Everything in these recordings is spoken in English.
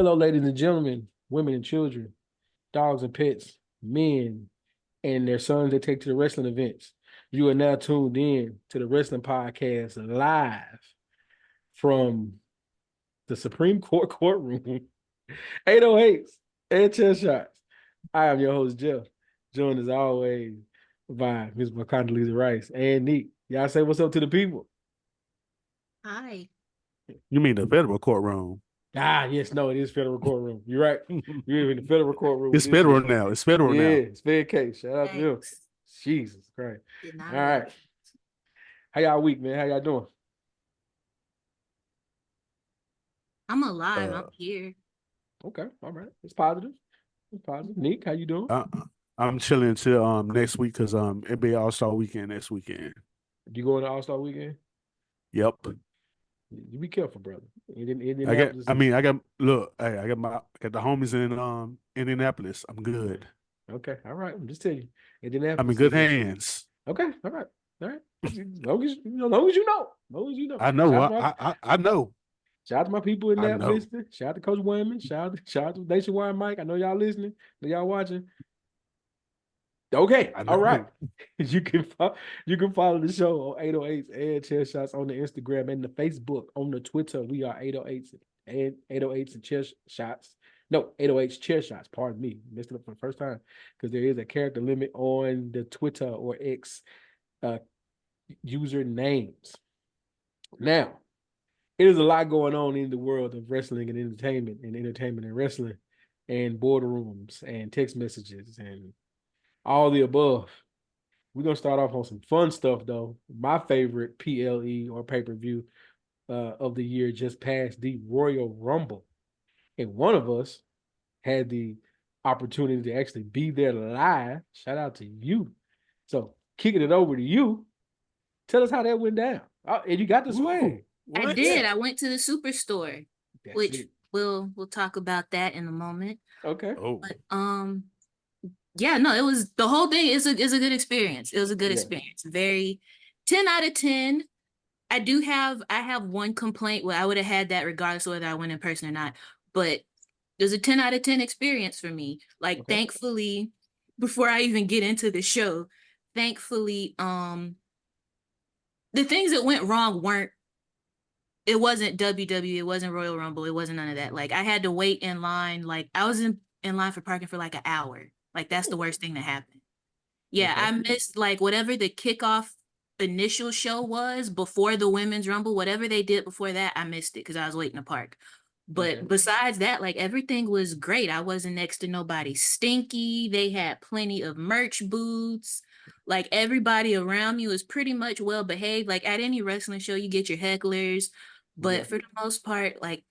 Hello, ladies and gentlemen, women and children, dogs and pets, men and their sons they take to the wrestling events. You are now tuned in to the Wrestling Podcast live from the Supreme Court courtroom, 808s and chair shots. I am your host, Jeff, joined as always by Ms. Condoleezza Rice and Neek. Y'all say what's up to the people. Hi. You mean the federal courtroom? Yes, no, it is federal courtroom. You're right. You're in the federal courtroom. It's federal now. It's federal now. Yeah, it's fair case. Shout out to you. Jesus Christ. All right. How y'all week, man? How y'all doing? I'm alive. I'm here. Okay, all right. It's positive. It's positive. Nick, how you doing? I'm chilling until next week because NBA All-Star Weekend next weekend. You going to All-Star Weekend? Yep. You be careful, brother. I got the homies in Indianapolis. I'm good. Okay, all right. I'm just telling you. Indianapolis. I'm in good hands. Okay, all right. All right. As long as you know. I know. I know. Shout out to my people in that listening. Shout out to Coach Wayman. Shout out to Nationwide Mike. I know y'all listening. I know y'all watching. Okay, all right. You can follow the show on 808s and Chair Shots on the Instagram and the Facebook. On the Twitter, we are 808s and 808s and Chair Shots. No, 808s Chair Shots. Pardon me, messed it up for the first time because there is a character limit on the Twitter or X user names. Now, it is a lot going on in the world of wrestling and entertainment and wrestling and boardrooms and text messages and all the above. We're going to start off on some fun stuff, though. My favorite PLE or pay-per-view of the year just passed, the Royal Rumble. And one of us had the opportunity to actually be there live. Shout out to you. So, kicking it over to you, tell us how that went down. And you got the swag. I did. I went to the Superstore, which we'll talk about that in a moment. Okay. But, yeah, no, it was the whole thing is a good experience. It was a good experience. Very 10 out of 10. I have one complaint. Well, I would have had that regardless of whether I went in person or not. But it was a 10 out of 10 experience for me. Like, thankfully, before I even get into the show, thankfully, the things that went wrong it wasn't WWE, it wasn't Royal Rumble, it wasn't none of that. Like, I had to wait in line. Like, I was in line for parking for like an hour. Like, that's the worst thing that happened. Yeah, I missed like whatever the kickoff initial show was before the Women's Rumble, whatever they did before that, I missed it because I was waiting to park. But besides that, like everything was great. I wasn't next to nobody stinky. They had plenty of merch booths. Like everybody around me was pretty much well behaved. Like at any wrestling show, you get your hecklers. But for the most part, like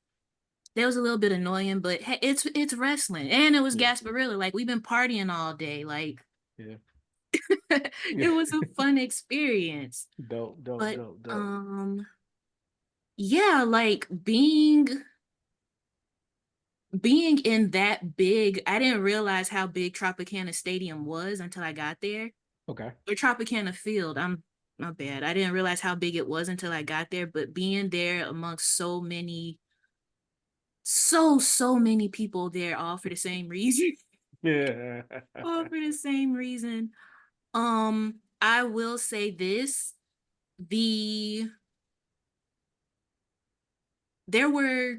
that was a little bit annoying, but hey, it's wrestling. And it was Gasparilla. Like we've been partying all day. Like it was a fun experience. Dope. Yeah, like being in that big, I didn't realize how big Tropicana Stadium was until I got there. Okay. Or Tropicana Field. My bad. I didn't realize how big it was until I got there, but being there amongst so many people there, all for the same reason. Yeah. All for the same reason. I will say this. There were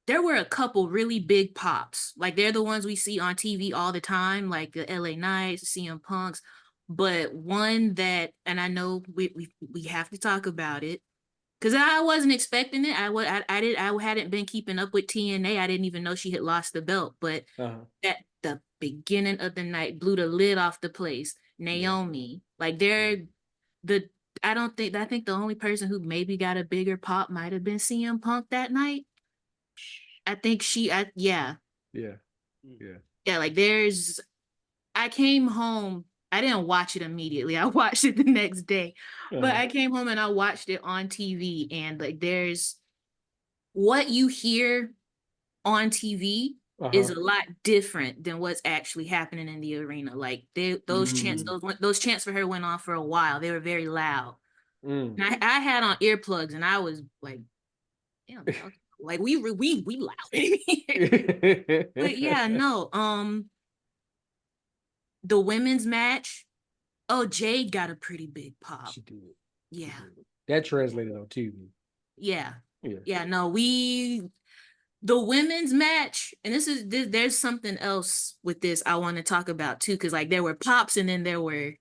a couple really big pops. Like they're the ones we see on TV all the time, like the LA Knights, CM Punks. But one that, and I know we have to talk about it, because I wasn't expecting it. I hadn't been keeping up with TNA. I didn't even know she had lost the belt. But at the beginning of the night, blew the lid off the place. Naomi, like I think the only person who maybe got a bigger pop might have been CM Punk that night. I think yeah. Like I came home. I didn't watch it immediately. I watched it the next day, but I came home and I watched it on TV. And like, there's what you hear on TV is a lot different than what's actually happening in the arena. Like those chants for her went on for a while. They were very loud. And I had on earplugs and I was like, damn, Like we loud in here. But yeah, no. The women's match. Oh, Jade got a pretty big pop. She did. Yeah. She did. That translated on TV. Yeah. Yeah. Yeah. No, the women's match, and there's something else with this I want to talk about too, because like there were pops and then there were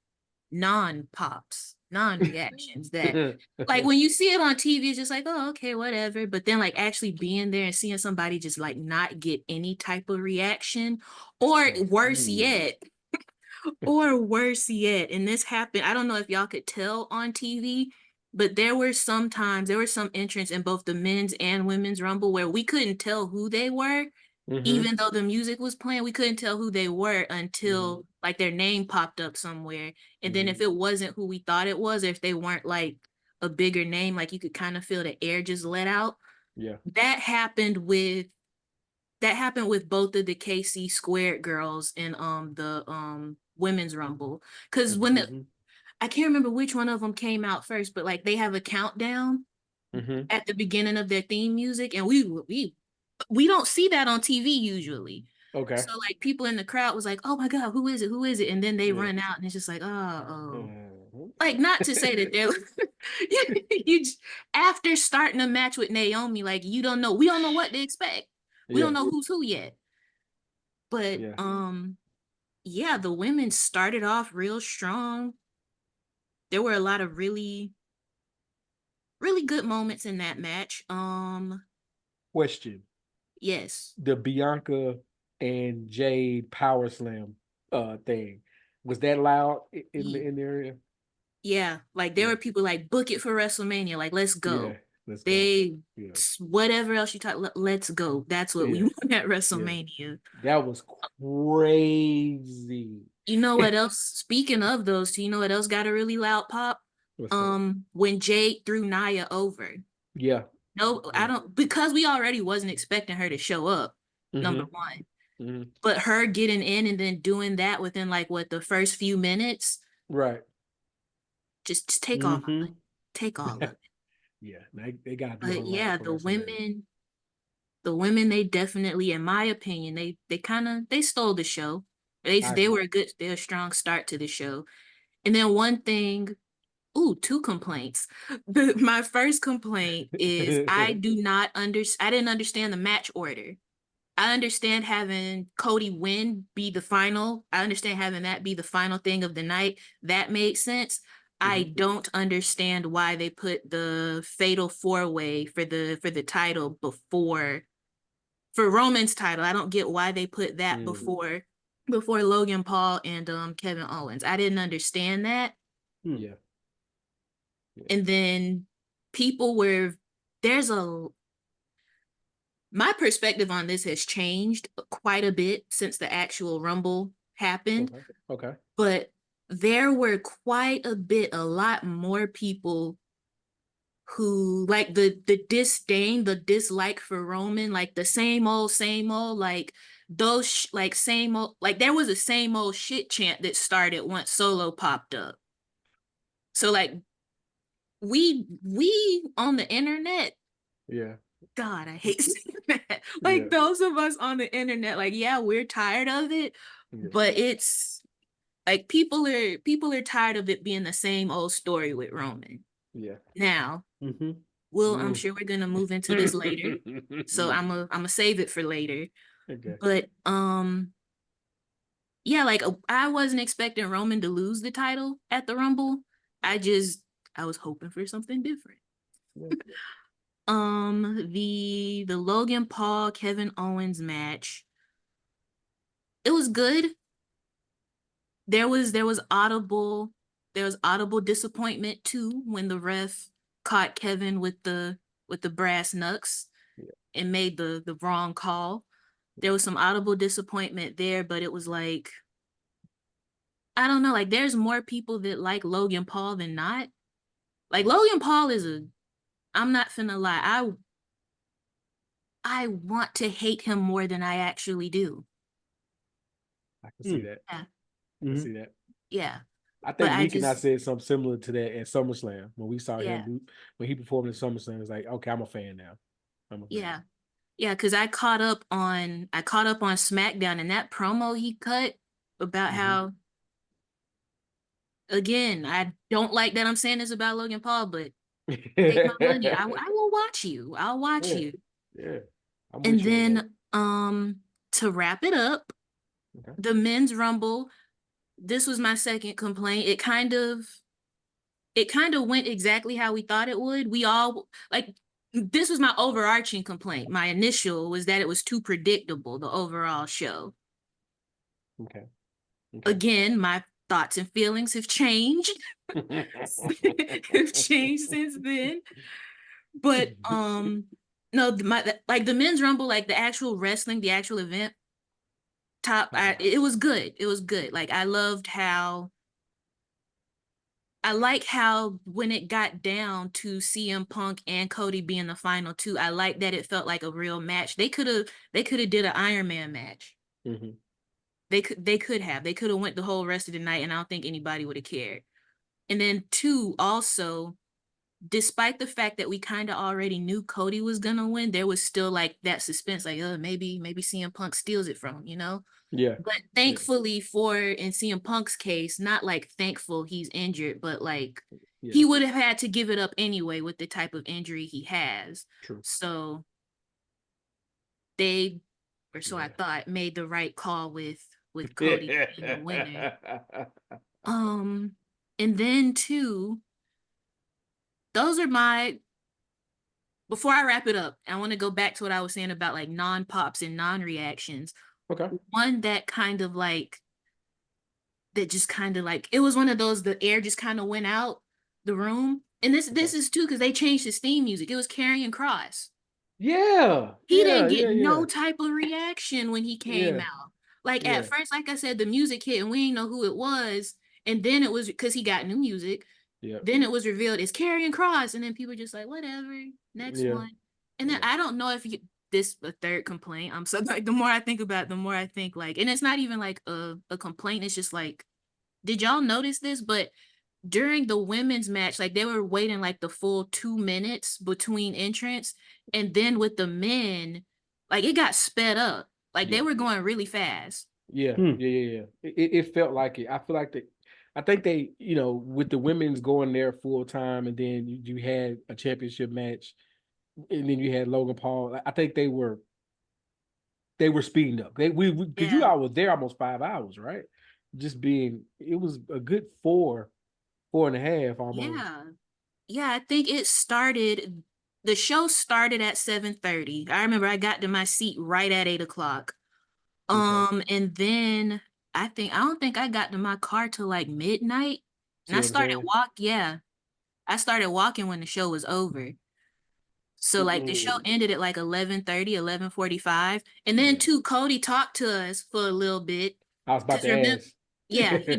non-pops, non-reactions that like when you see it on TV, it's just like, oh, okay, whatever. But then like actually being there and seeing somebody just like not get any type of reaction, or worse yet, and this happened, I don't know if y'all could tell on TV, but there were some entrants in both the men's and women's rumble where we couldn't tell who they were. Even though the music was playing, we couldn't tell who they were until like their name popped up somewhere. And then if it wasn't who we thought it was, or if they weren't like a bigger name, like you could kind of feel the air just let out. Yeah. That happened with both of the KC Squared girls in the women's rumble. Because when I can't remember which one of them came out first, but like they have a countdown at the beginning of their theme music, and we don't see that on TV usually. Okay. So like people in the crowd was like, "Oh my God, who is it? Who is it?" And then they run out, and it's just like, oh. Like, not to say that they're after starting a match with Naomi, like we don't know what to expect. We don't know who's who yet. But yeah, the women started off real strong. There were a lot of really, really good moments in that match. Question. Yes. The Bianca and Jade Power Slam thing. Was that loud in the area? Yeah. Like there were people like, book it for WrestleMania. Like, let's go. Yeah, let's go. Whatever else you talk, let's go. That's what we want at WrestleMania. Yeah. That was crazy. You know what else? Speaking of those two, you know what else got a really loud pop? When Jade threw Nia over. Yeah. No, I don't, because we already wasn't expecting her to show up, number one. But her getting in and then doing that within like the first few minutes. Right. Just take all of it. Take all of it. Yeah, they got. But yeah, the women, they definitely, in my opinion, they stole the show. They were a strong start to the show. And then one thing, two complaints. My first complaint is I didn't understand the match order. I understand having Cody win be the final. I understand having that be the final thing of the night. That made sense. I don't understand why they put the fatal 4-way for the title for Roman's title. I don't get why they put that before Logan Paul and Kevin Owens. I didn't understand that. Yeah. And then my perspective on this has changed quite a bit since the actual Rumble happened. Okay. But there were a lot more people who like the disdain, the dislike for Roman, like the same old, like those like same old, like there was a same old shit chant that started once Solo popped up. So like we on the internet, God, I hate saying that. Like those of us on the internet, like we're tired of it, but it's like people are tired of it being the same old story with Roman. Yeah. Now, I'm sure we're gonna move into this later, so I'm gonna save it for later. Okay. But like I wasn't expecting Roman to lose the title at the Rumble. I was hoping for something different. The Logan Paul Kevin Owens match, it was good. There was audible disappointment too when the ref caught Kevin with the brass knucks and made the wrong call. There was some audible disappointment there, but it was like, I don't know, like there's more people that like Logan Paul than not. Like Logan Paul I'm not finna lie, I want to hate him more than I actually do. I can see that. Yeah. I can see that. Yeah. I think Meek and I said something similar to that at SummerSlam when we saw him when he performed at SummerSlam. It's like, okay, I'm a fan now. I'm a fan. Yeah. Yeah, because I caught up on SmackDown, and that promo he cut about how, again, I don't like that I'm saying this about Logan Paul, but take my money. I will watch you. I'll watch Yeah. you. Yeah. I'm And with you on that. then to wrap it up, Okay. the men's rumble, this was my second complaint. It kind of went exactly how we thought it would. We all this was my overarching complaint. My initial was that it was too predictable, the overall show. Okay. Again, my thoughts and feelings have changed. Have changed since then. But no, the men's rumble, like the actual wrestling, the actual event it was good. It was good. Like I like how when it got down to CM Punk and Cody being the final two, I like that it felt like a real match. They could have did an Iron Man match. They could have went the whole rest of the night, and I don't think anybody would have cared. And then two, also, despite the fact that we kind of already knew Cody was gonna win, there was still like that suspense, like, maybe CM Punk steals it from him, you know? Yeah. But thankfully in CM Punk's case, not like thankful he's injured, but like he would have had to give it up anyway with the type of injury he has. True. So I thought, made the right call with Cody being the winner. And then two, those are my, before I wrap it up, I want to go back to what I was saying about like non-pops and non-reactions. Okay. One that kind of like, that just kind of like, it was one of those, the air just kind of went out the room. And this is too, because they changed his theme music. It was Karrion Kross. Yeah. He didn't get no type of reaction when he came out. Like at first, like I said, the music hit and we didn't know who it was. And then it was because he got new music. Yeah. Then it was revealed it's Karrion Kross. And then people just like, whatever, next one. And then I don't know if this a third complaint. I'm so like, the more I think about it, the more I think like, and it's not even like a complaint. It's just like, did y'all notice this? But during the women's match, like they were waiting like the full 2 minutes between entrance. And then with the men, like it got sped up. Like they were going really fast. Yeah. It felt like it. I feel like I think they, with the women's going there full time, and then you had a championship match, and then you had Logan Paul. I think they were speeding up. Because you all was there almost 5 hours, right? It was a good 4.5 almost. Yeah. I think the show started at 7:30. I remember I got to my seat right at 8:00. And then I don't think I got to my car till like midnight. And I started walking when the show was over. So like the show ended at like 11:30, 11:45. And then Cody talked to us for a little bit. I was about to ask. Yeah, he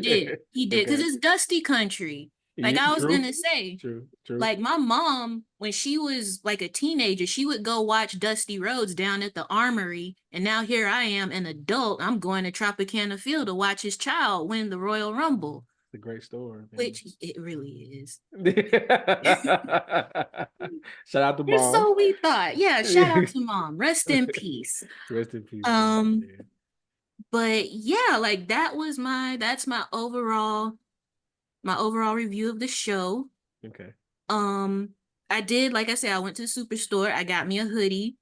did. Because it's Dusty Country. Like I was gonna say, true. Like my mom, when she was like a teenager, she would go watch Dusty Rhodes down at the Armory. And now here I am, an adult. I'm going to Tropicana Field to watch his child win the Royal Rumble. It's a great story. Man. Which it really is. Shout out to Mom. Or so we thought. Yeah, shout out to Mom. Rest in peace. Rest in peace. But yeah, like that's my overall review of the show. Okay. I did, like I said, I went to the superstore. I got me a hoodie.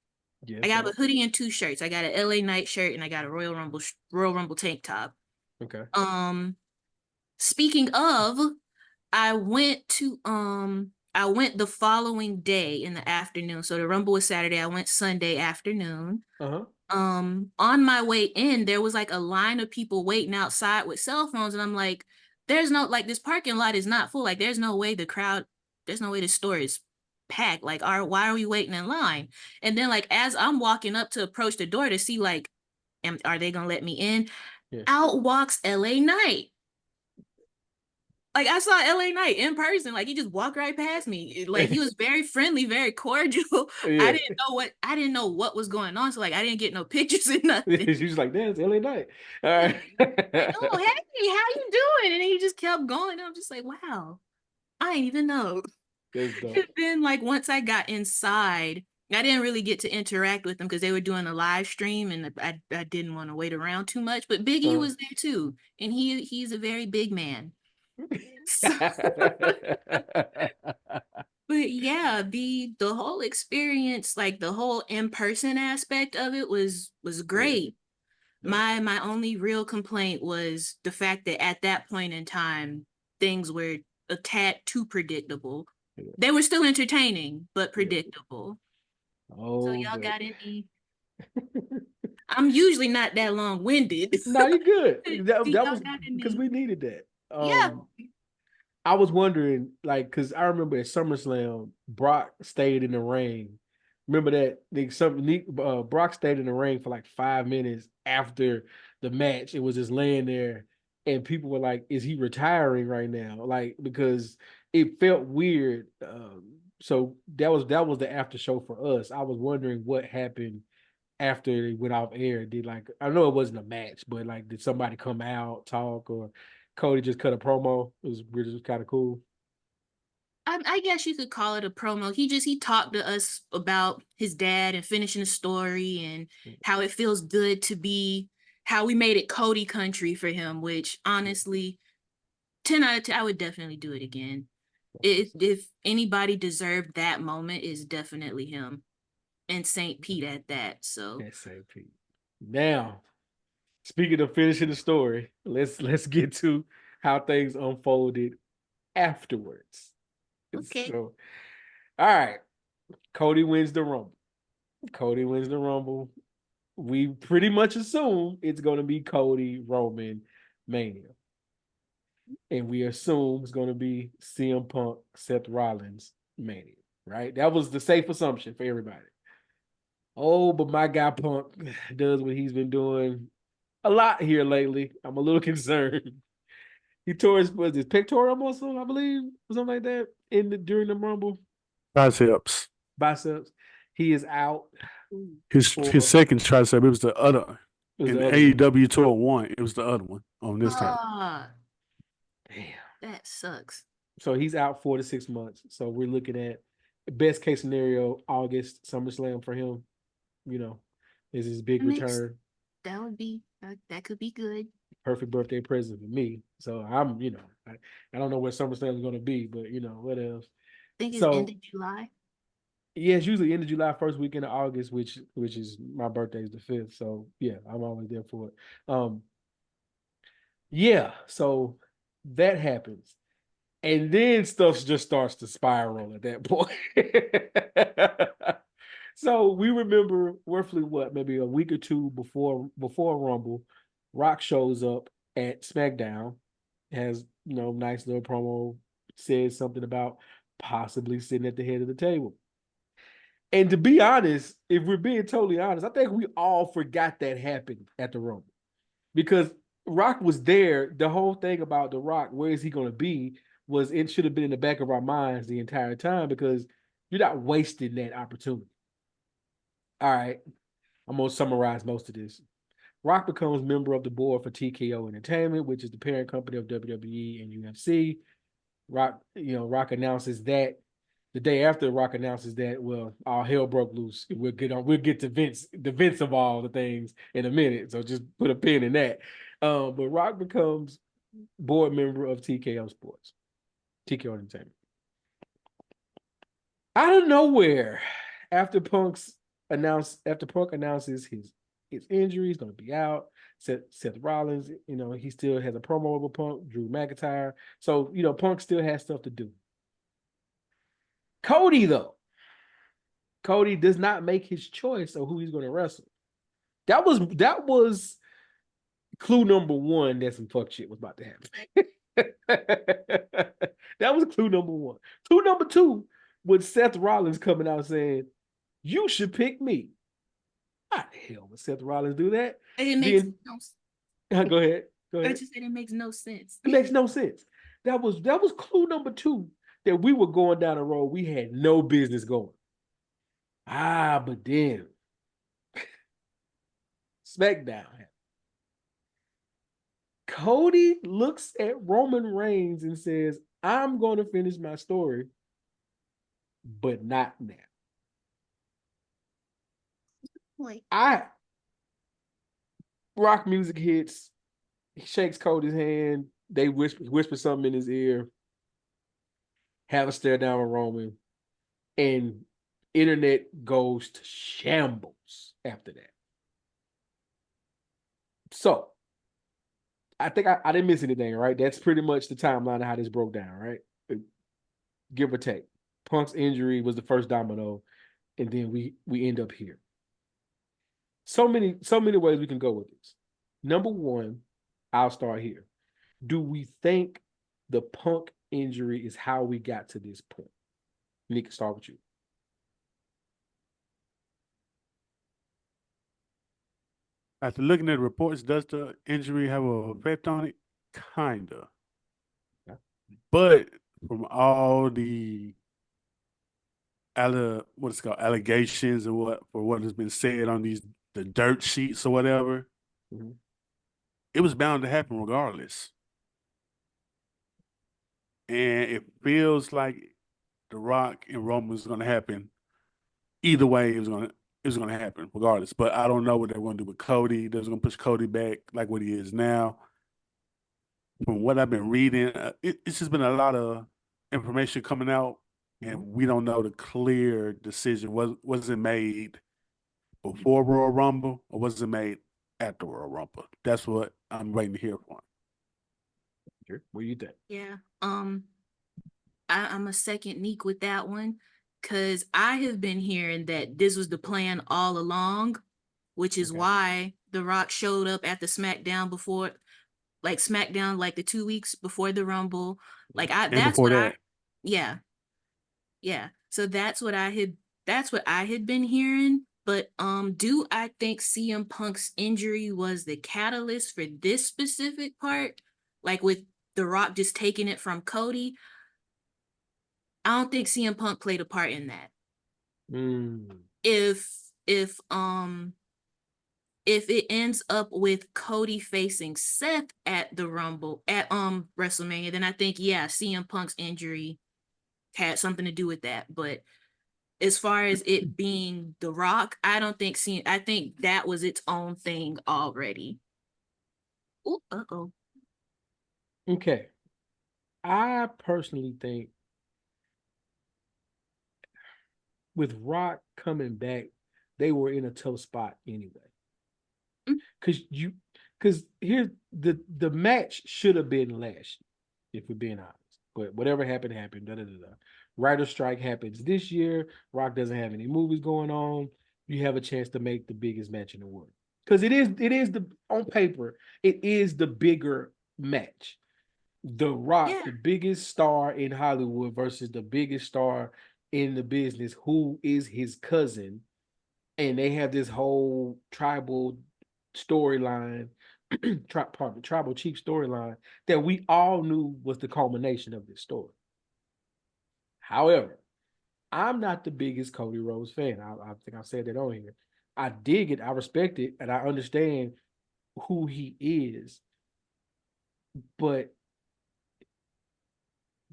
Yes, I got a hoodie and 2 shirts. I got an LA Knight shirt and I got a Royal Rumble tank top. Okay. Speaking of, I went the following day in the afternoon. So the Rumble was Saturday. I went Sunday afternoon. On my way in, there was like a line of people waiting outside with cell phones, and I'm like, there's no, like, this parking lot is not full. Like, there's no way the store is packed. Like, why are we waiting in line? And then, like, as I'm walking up to approach the door to see, like, are they gonna let me in? Yeah. Out walks LA Knight. Like, I saw LA Knight in person. Like, he just walked right past me. Like, he was very friendly, very cordial. Yeah. I didn't know what was going on. So, like, I didn't get no pictures and nothing. She was like, "That's LA Knight." All right. Like, oh, hey, how you doing? And then he just kept going. And I'm just like, wow, I didn't even know. And then, like, once I got inside, I didn't really get to interact with them because they were doing a live stream, and I didn't want to wait around too much. But Big E was there too, and he's a very big man. So, but yeah, the whole experience, like the whole in-person aspect of it was great. Yeah. My only real complaint was the fact that at that point in time, things were a tad too predictable. Yeah. They were still entertaining, but predictable. Oh, so y'all got any? I'm usually not that long-winded. No, you're good. that was because we needed that. Yeah. I was wondering, like, because I remember at SummerSlam, Brock stayed in the ring. Remember that? Brock stayed in the ring for like 5 minutes after the match. It was just laying there, and people were like, "Is he retiring right now?" Like, because it felt weird. So that was the after show for us. I was wondering what happened after they went off air. I know it wasn't a match, but like, did somebody come out, talk, or Cody just cut a promo? It was kind of cool. I guess you could call it a promo. He talked to us about his dad and finishing the story and how it feels good to be, how we made it Cody country for him, which honestly, 10 out of 10, I would definitely do it again. If anybody deserved that moment, is definitely him, and St. Pete at that. So that's St. Pete. Now, speaking of finishing the story, let's get to how things unfolded afterwards. Okay. So, all right. Cody wins the Rumble. We pretty much assume it's going to be Cody Roman Mania. And we assume it's going to be CM Punk Seth Rollins Mania, right? That was the safe assumption for everybody. Oh, but my guy Punk does what he's been doing a lot here lately. I'm a little concerned. He tore his pectoral muscle, I believe, or something like that, during the Rumble. Biceps. He is out. His second tricep. It was the other. In AEW tour 1, it was the other one on this time. Damn, that sucks. So he's out 4 to 6 months. So we're looking at best case scenario, August SummerSlam for him. Is his big return. That could be good. Perfect birthday present for me. So I'm, I don't know where SummerSlam is going to be, but what else? I think it's end of July. Yeah, it's usually end of July, first weekend of August, which is my birthday is the 5th. So yeah, I'm always there for it. Yeah, so that happens. And then stuff just starts to spiral at that point. So we remember roughly maybe a week or two before Rumble, Rock shows up at SmackDown, has nice little promo, says something about possibly sitting at the head of the table. And to be honest, if we're being totally honest, I think we all forgot that happened at the Rumble, because Rock was there. The whole thing about The Rock, where is he going to be, it should have been in the back of our minds the entire time, because you're not wasting that opportunity. All right, I'm going to summarize most of this. Rock becomes member of the board for TKO Entertainment, which is the parent company of WWE and UFC. Rock announces that. The day after, Rock announces that, well, all hell broke loose. We'll get to the Vince of all the things in a minute. So just put a pin in that. But Rock becomes board member of TKO Entertainment. Out of nowhere, after Punk announces his injury, he's going to be out. Seth Rollins, he still has a promo over Punk, Drew McIntyre. So, Punk still has stuff to do. Cody does not make his choice of who he's going to wrestle. That was clue number 1 that some fuck shit was about to happen. That was clue number 1. Clue number 2 was Seth Rollins coming out saying, "You should pick me." How the hell would Seth Rollins do that? It makes no sense. Go ahead. I just said it makes no sense. It makes no sense. That was clue number 2, that we were going down a road we had no business going. But then SmackDown. Cody looks at Roman Reigns and says, "I'm going to finish my story, but not now." Like, Rock music hits. He shakes Cody's hand. They whisper something in his ear. Have a stare down with Roman, and internet goes to shambles after that. So, I think I didn't miss anything, right? That's pretty much the timeline of how this broke down, right? Give or take. Punk's injury was the first domino, and then we end up here. So many ways we can go with this. Number one, I'll start here. Do we think the Punk injury is how we got to this point? Nick, start with you. After looking at reports, does the injury have an effect on it? Kinda. Yeah. But from all the allegations and what has been said on the dirt sheets or whatever, it was bound to happen regardless. And it feels like The Rock and Roman is going to happen. Either way, it was going to happen regardless. But I don't know what they're going to do with Cody. They're going to push Cody back like what he is now. From what I've been reading, it's just been a lot of information coming out, and we don't know the clear decision. Was it made before Royal Rumble or was it made after Royal Rumble? That's what I'm waiting to hear from. What do you think? yeah. I'm a second Neek with that one, because I have been hearing that this was the plan all along, which is why The Rock showed up at the SmackDown before, like SmackDown, like the 2 weeks before the Rumble. Like that's what yeah. So that's what I had been hearing. But do I think CM Punk's injury was the catalyst for this specific part? Like with The Rock just taking it from Cody? I don't think CM Punk played a part in that. If it ends up with Cody facing Seth at the Rumble at WrestleMania, then I think CM Punk's injury had something to do with that. But as far as it being The Rock, I think that was its own thing already. Ooh, Okay. I personally think with Rock coming back, they were in a tough spot anyway. Because here the match should have been last year, if we're being honest. But whatever happened, happened. Writer strike happens this year. Rock doesn't have any movies going on. You have a chance to make the biggest match in the world. Because it is on paper, it is the bigger match. The Rock, the biggest star in Hollywood versus the biggest star in the business, who is his cousin, and they have this whole tribal storyline, tribal chief storyline that we all knew was the culmination of this story. However, I'm not the biggest Cody Rhodes fan. I think I said that on here. I dig it, I respect it, and I understand who he is. But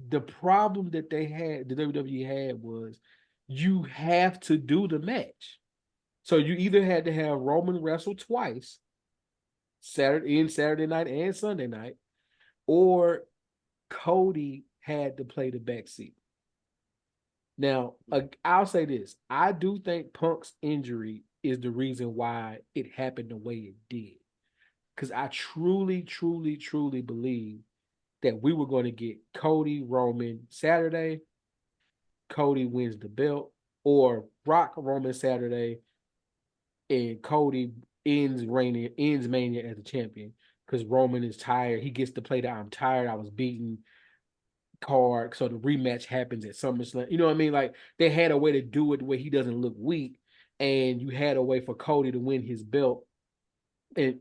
the problem that the WWE had, was you have to do the match. So you either had to have Roman wrestle twice, Saturday night and Sunday night, or Cody had to play the backseat. Now, I'll say this. I do think Punk's injury is the reason why it happened the way it did. Because I truly, truly, truly believe that we were going to get Cody Roman Saturday, Cody wins the belt, or Rock Roman Saturday, and Cody ends Mania as a champion because Roman is tired. He gets to play the "I'm tired, I was beaten" card, so the rematch happens at SummerSlam. You know what I mean? Like, they had a way to do it where he doesn't look weak, and you had a way for Cody to win his belt and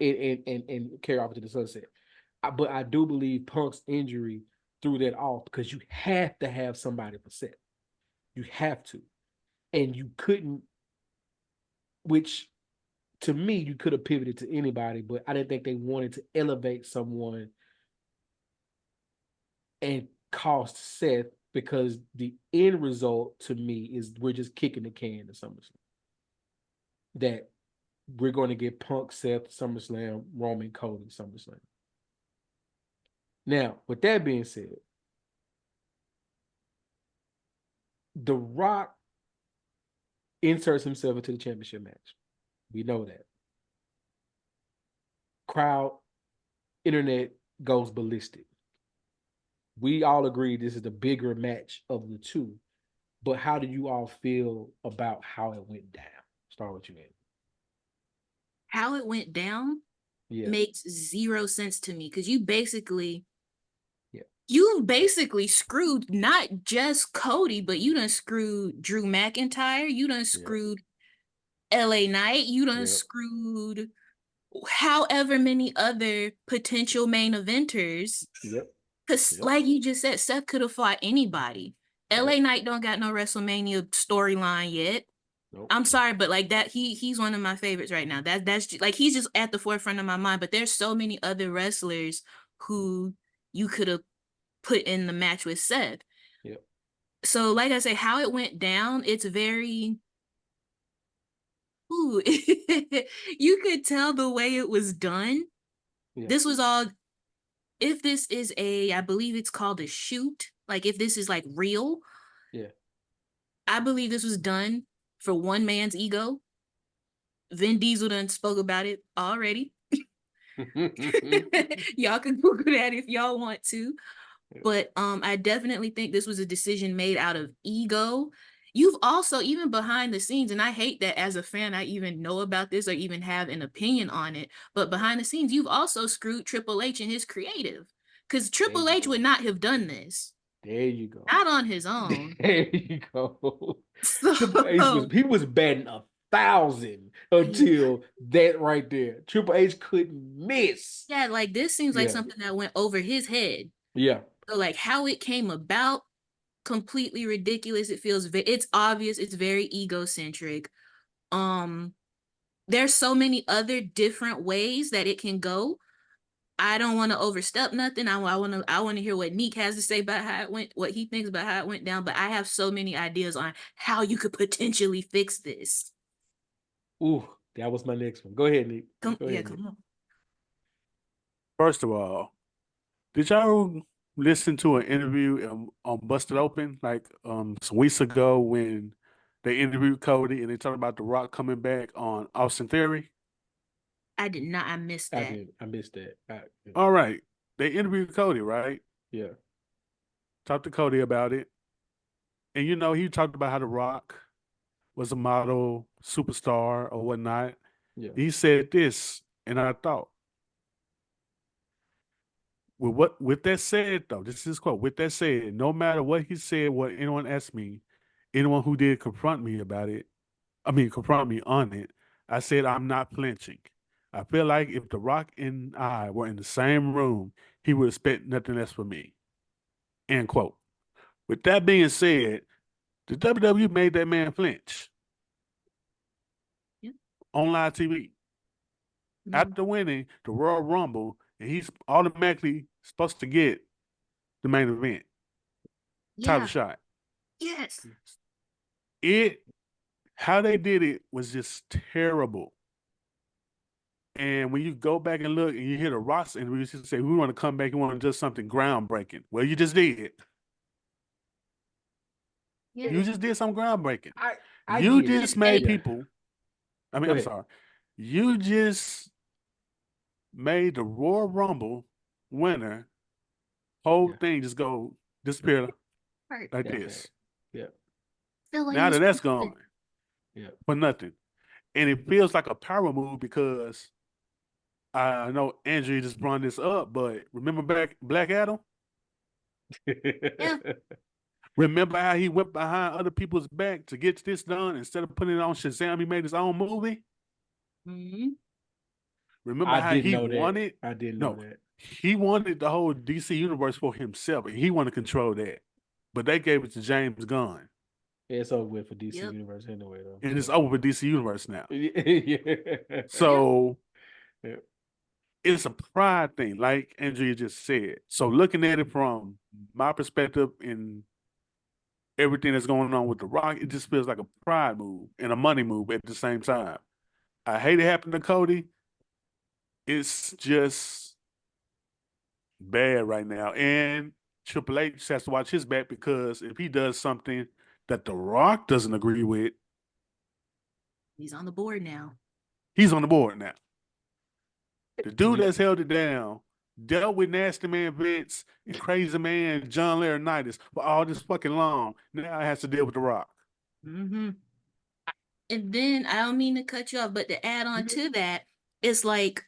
carry off to the sunset. But I do believe Punk's injury threw that off, because you have to have somebody for Seth. You have to. And you couldn't, which to me, you could have pivoted to anybody, but I didn't think they wanted to elevate someone and cost Seth, because the end result to me is we're just kicking the can to SummerSlam. That we're going to get Punk, Seth, SummerSlam, Roman, Cody, SummerSlam. Now, with that being said, The Rock inserts himself into the championship match. We know that. Crowd, internet goes ballistic. We all agree this is the bigger match of the two. But how do you all feel about how it went down? Start with you, Andy. How it went down Yeah. makes zero sense to me because you basically screwed not just Cody, but you done screwed Drew McIntyre. You done screwed LA Knight. You done screwed however many other potential main eventers. Because like you just said, Seth could have fought anybody. LA Knight don't got no WrestleMania storyline yet. I'm sorry, but like that, he's one of my favorites right now. That's just, like he's just at the forefront of my mind. But there's so many other wrestlers who you could have put in the match with Seth. So like I say, how it went down, it's very you could tell the way it was done. This was all, if this is I believe it's called a shoot, like if this is like real, I believe this was done for one man's ego. Vin Diesel done spoke about it already. Y'all can Google that if y'all want to. But I definitely think this was a decision made out of ego. You've also, even behind the scenes, and I hate that as a fan I even know about this or even have an opinion on it, but behind the scenes, you've also screwed Triple H and his creative. Because Triple H would not have done this. There you go. Not on his own. There you go. Triple H he was batting 1,000 until that right there. Triple H couldn't miss. Yeah, like this seems like something that went over his head. Yeah. So like how it came about, completely ridiculous. It feels it's obvious. It's very egocentric. There's so many other different ways that it can go. I don't want to overstep nothing. I want to hear what Neek has to say about how it went, what he thinks about how it went down. But I have so many ideas on how you could potentially fix this. Ooh, that was my next one. Go ahead, Neek. Come on. First of all, did y'all listen to an interview on Busted Open like some weeks ago when they interviewed Cody and they talked about The Rock coming back on Austin Theory? I did not. I missed that. I missed that. All right. They interviewed Cody, right? Yeah. Talked to Cody about it. And, you know, he talked about how The Rock was a model, superstar, or whatnot. Yeah. He said this, and I thought, with that said, though, this is his quote. With that said, no matter what he said, what anyone asked me, anyone who did confront me on it, I said I'm not flinching. I feel like if The Rock and I were in the same room, he would expect nothing less from me. End quote. With that being said, the WWE made that man flinch on live TV. After winning the Royal Rumble, and he's automatically supposed to get the main event title shot. Yes. How they did it was just terrible. And when you go back and look and you hear The Rock's and we just say, we want to come back and want to do something groundbreaking. Well, you just did. Yeah. You just did something groundbreaking. You just made people. I'm sorry. You just made the Royal Rumble winner whole thing just go disappear like this. Yeah. Like now that's gone. Yeah. For nothing. And it feels like a power move because I know Andrew just brought this up, but remember back Black Adam? Yeah. Remember how he went behind other people's back to get this done instead of putting it on Shazam? He made his own movie. Mm-hmm. Remember how he wanted? I didn't know that. He wanted the whole DC universe for himself, and he wanted to control that. But they gave it to James Gunn. Yeah, it's over with for DC Universe anyway, though. And it's over with DC Universe now. Yeah. So it's a pride thing, like Andrea just said. So looking at it from my perspective and everything that's going on with The Rock, it just feels like a pride move and a money move at the same time. I hate it happened to Cody. It's just bad right now. And Triple H has to watch his back because if he does something that The Rock doesn't agree with, He's on the board now. he's on the board now. The dude that's held it down dealt with Nasty Man Vince and Crazy Man John Laurinaitis for all this fucking long. Now it has to deal with The Rock. Mm-hmm. And then I don't mean to cut you off, but to add on to that, it's like,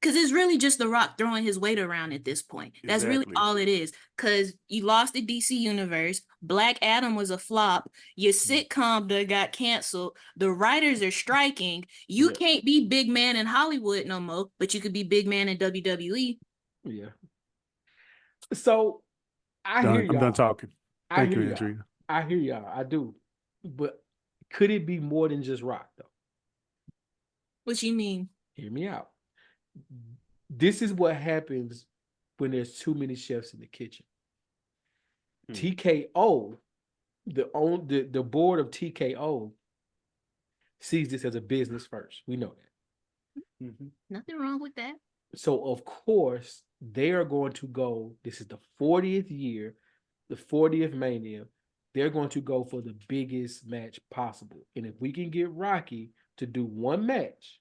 because it's really just The Rock throwing his weight around at this point. That's really Exactly. all it is. Because you lost the DC Universe. Black Adam was a flop. Your sitcom that got canceled. The writers are striking. You can't be big man in Hollywood no more, but you could be big man in WWE. Yeah. So I hear y'all. I'm done talking. Thank you, y'all. Andrea. I hear y'all. I do. But could it be more than just Rock, though? What you mean? Hear me out. This is what happens when there's too many chefs in the kitchen. TKO, the board of TKO sees this as a business first. We know that. Nothing wrong with that. So, of course, they are going to go, this is the 40th year, the 40th Mania. They're going to go for the biggest match possible. And if we can get Rocky to do one match,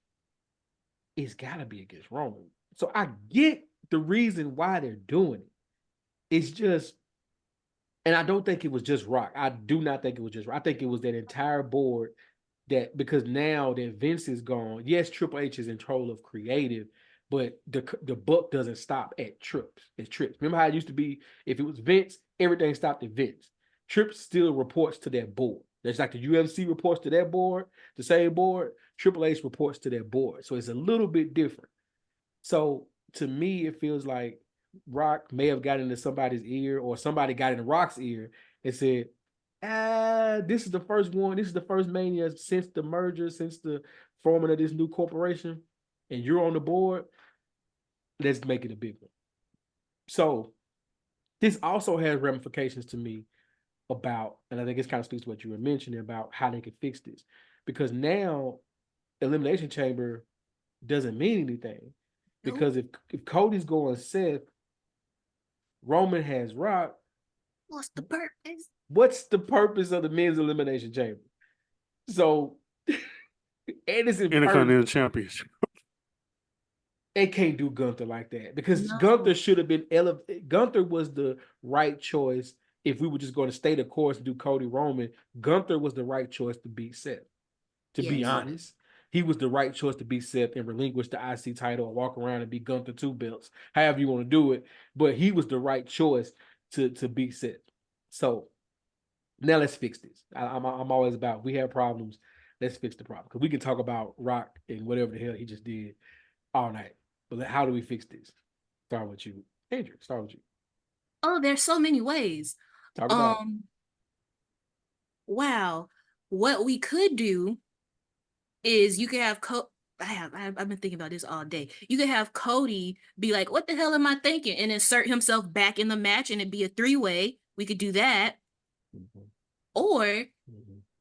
it's got to be against Roman. So I get the reason why they're doing it. It's just, and I don't think it was just Rock. I do not think it was just Rock. I think it was that entire board that, because now that Vince is gone, yes, Triple H is in control of creative, but the buck doesn't stop at Trips. It's Trips. Remember how it used to be? If it was Vince, everything stopped at Vince. Trips still reports to that board. There's like the UFC reports to that board, the same board. Triple H reports to that board. So it's a little bit different. So to me, it feels like Rock may have got into somebody's ear, or somebody got in Rock's ear and said, this is the first one. This is the first Mania since the merger, since the forming of this new corporation, and you're on the board. Let's make it a big one. So this also has ramifications to me about, and I think this kind of speaks to what you were mentioning about how they could fix this, because now Elimination Chamber doesn't mean anything. Because if Cody's going Seth, Roman has Rock. What's the purpose? What's the purpose of the men's Elimination Chamber? So, Intercontinental Championship. They can't do Gunther like that, because Gunther should have been elevated. Gunther was the right choice. If we were just going to stay the course and do Cody Roman, Gunther was the right choice to beat Seth. To be honest, he was the right choice to beat Seth and relinquish the IC title and walk around and be Gunther 2 belts, however you want to do it. But he was the right choice to beat Seth. So now let's fix this. I'm always about, we have problems, let's fix the problem. Because we can talk about Rock and whatever the hell he just did all night. But how do we fix this? Start with you. Andrew, start with you. Oh, there's so many ways. Talk about it. Wow. What we could do is you could have I've been thinking about this all day. You could have Cody be like, what the hell am I thinking? And insert himself back in the match, and it'd be a 3-way. We could do that. Or,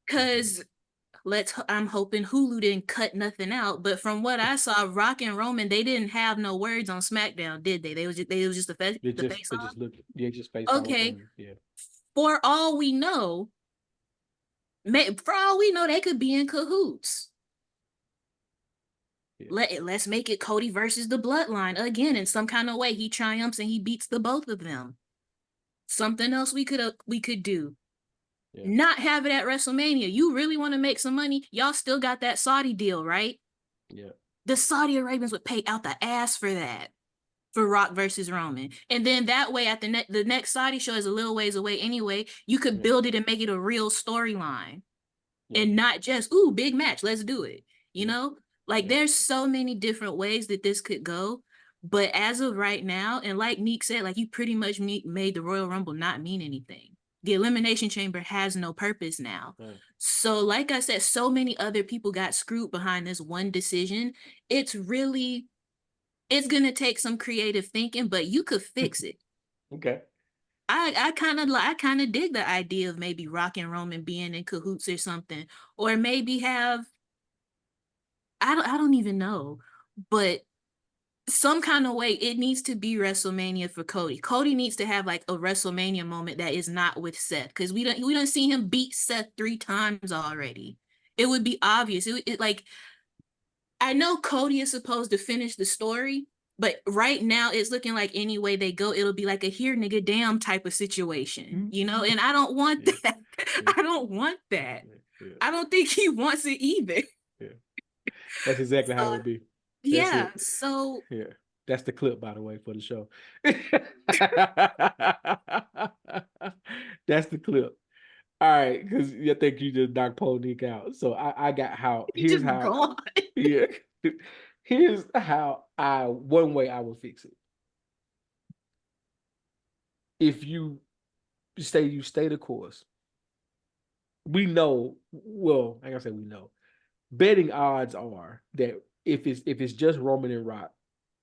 because I'm hoping Hulu didn't cut nothing out, but from what I saw, Rock and Roman, they didn't have no words on SmackDown, did they? They was just the face off? Just face okay. Yeah. For all we know, they could be in cahoots. Yeah. Let's make it Cody versus the Bloodline again. In some kind of way, he triumphs and he beats the both of them. Something else we could do. Yeah. Not have it at WrestleMania. You really want to make some money? Y'all still got that Saudi deal, right? Yeah. The Saudi Arabians would pay out the ass for that, for Rock versus Roman. And then that way, at the next Saudi show is a little ways away anyway. You could build it and make it a real storyline, and not just, ooh, big match, let's do it. You know, like there's so many different ways that this could go. But as of right now, and like Meek said, like you pretty much made the Royal Rumble not mean anything. The Elimination Chamber has no purpose now. Right. So like I said, so many other people got screwed behind this one decision. It's going to take some creative thinking, but you could fix it. Okay. I kind of dig the idea of maybe Rock and Roman being in cahoots or something, or maybe have, I don't even know, but some kind of way it needs to be WrestleMania for Cody. Cody needs to have like a WrestleMania moment that is not with Seth, because we don't see him beat Seth 3 times already. It would be obvious. It like, I know Cody is supposed to finish the story, but right now it's looking like any way they go, it'll be like a here nigga damn type of situation, you know? And I don't want that. I don't want that. I don't think he wants it either. That's exactly how So, it'll be. yeah. So yeah, that's the clip, by the way, for the show. That's the clip. All right, because I think you just knocked Nick out. So I got how. you just go on. Yeah. Here's how one way I would fix it. If you stay the course, we know, well, I gotta say we know. Betting odds are that if it's just Roman and Rock,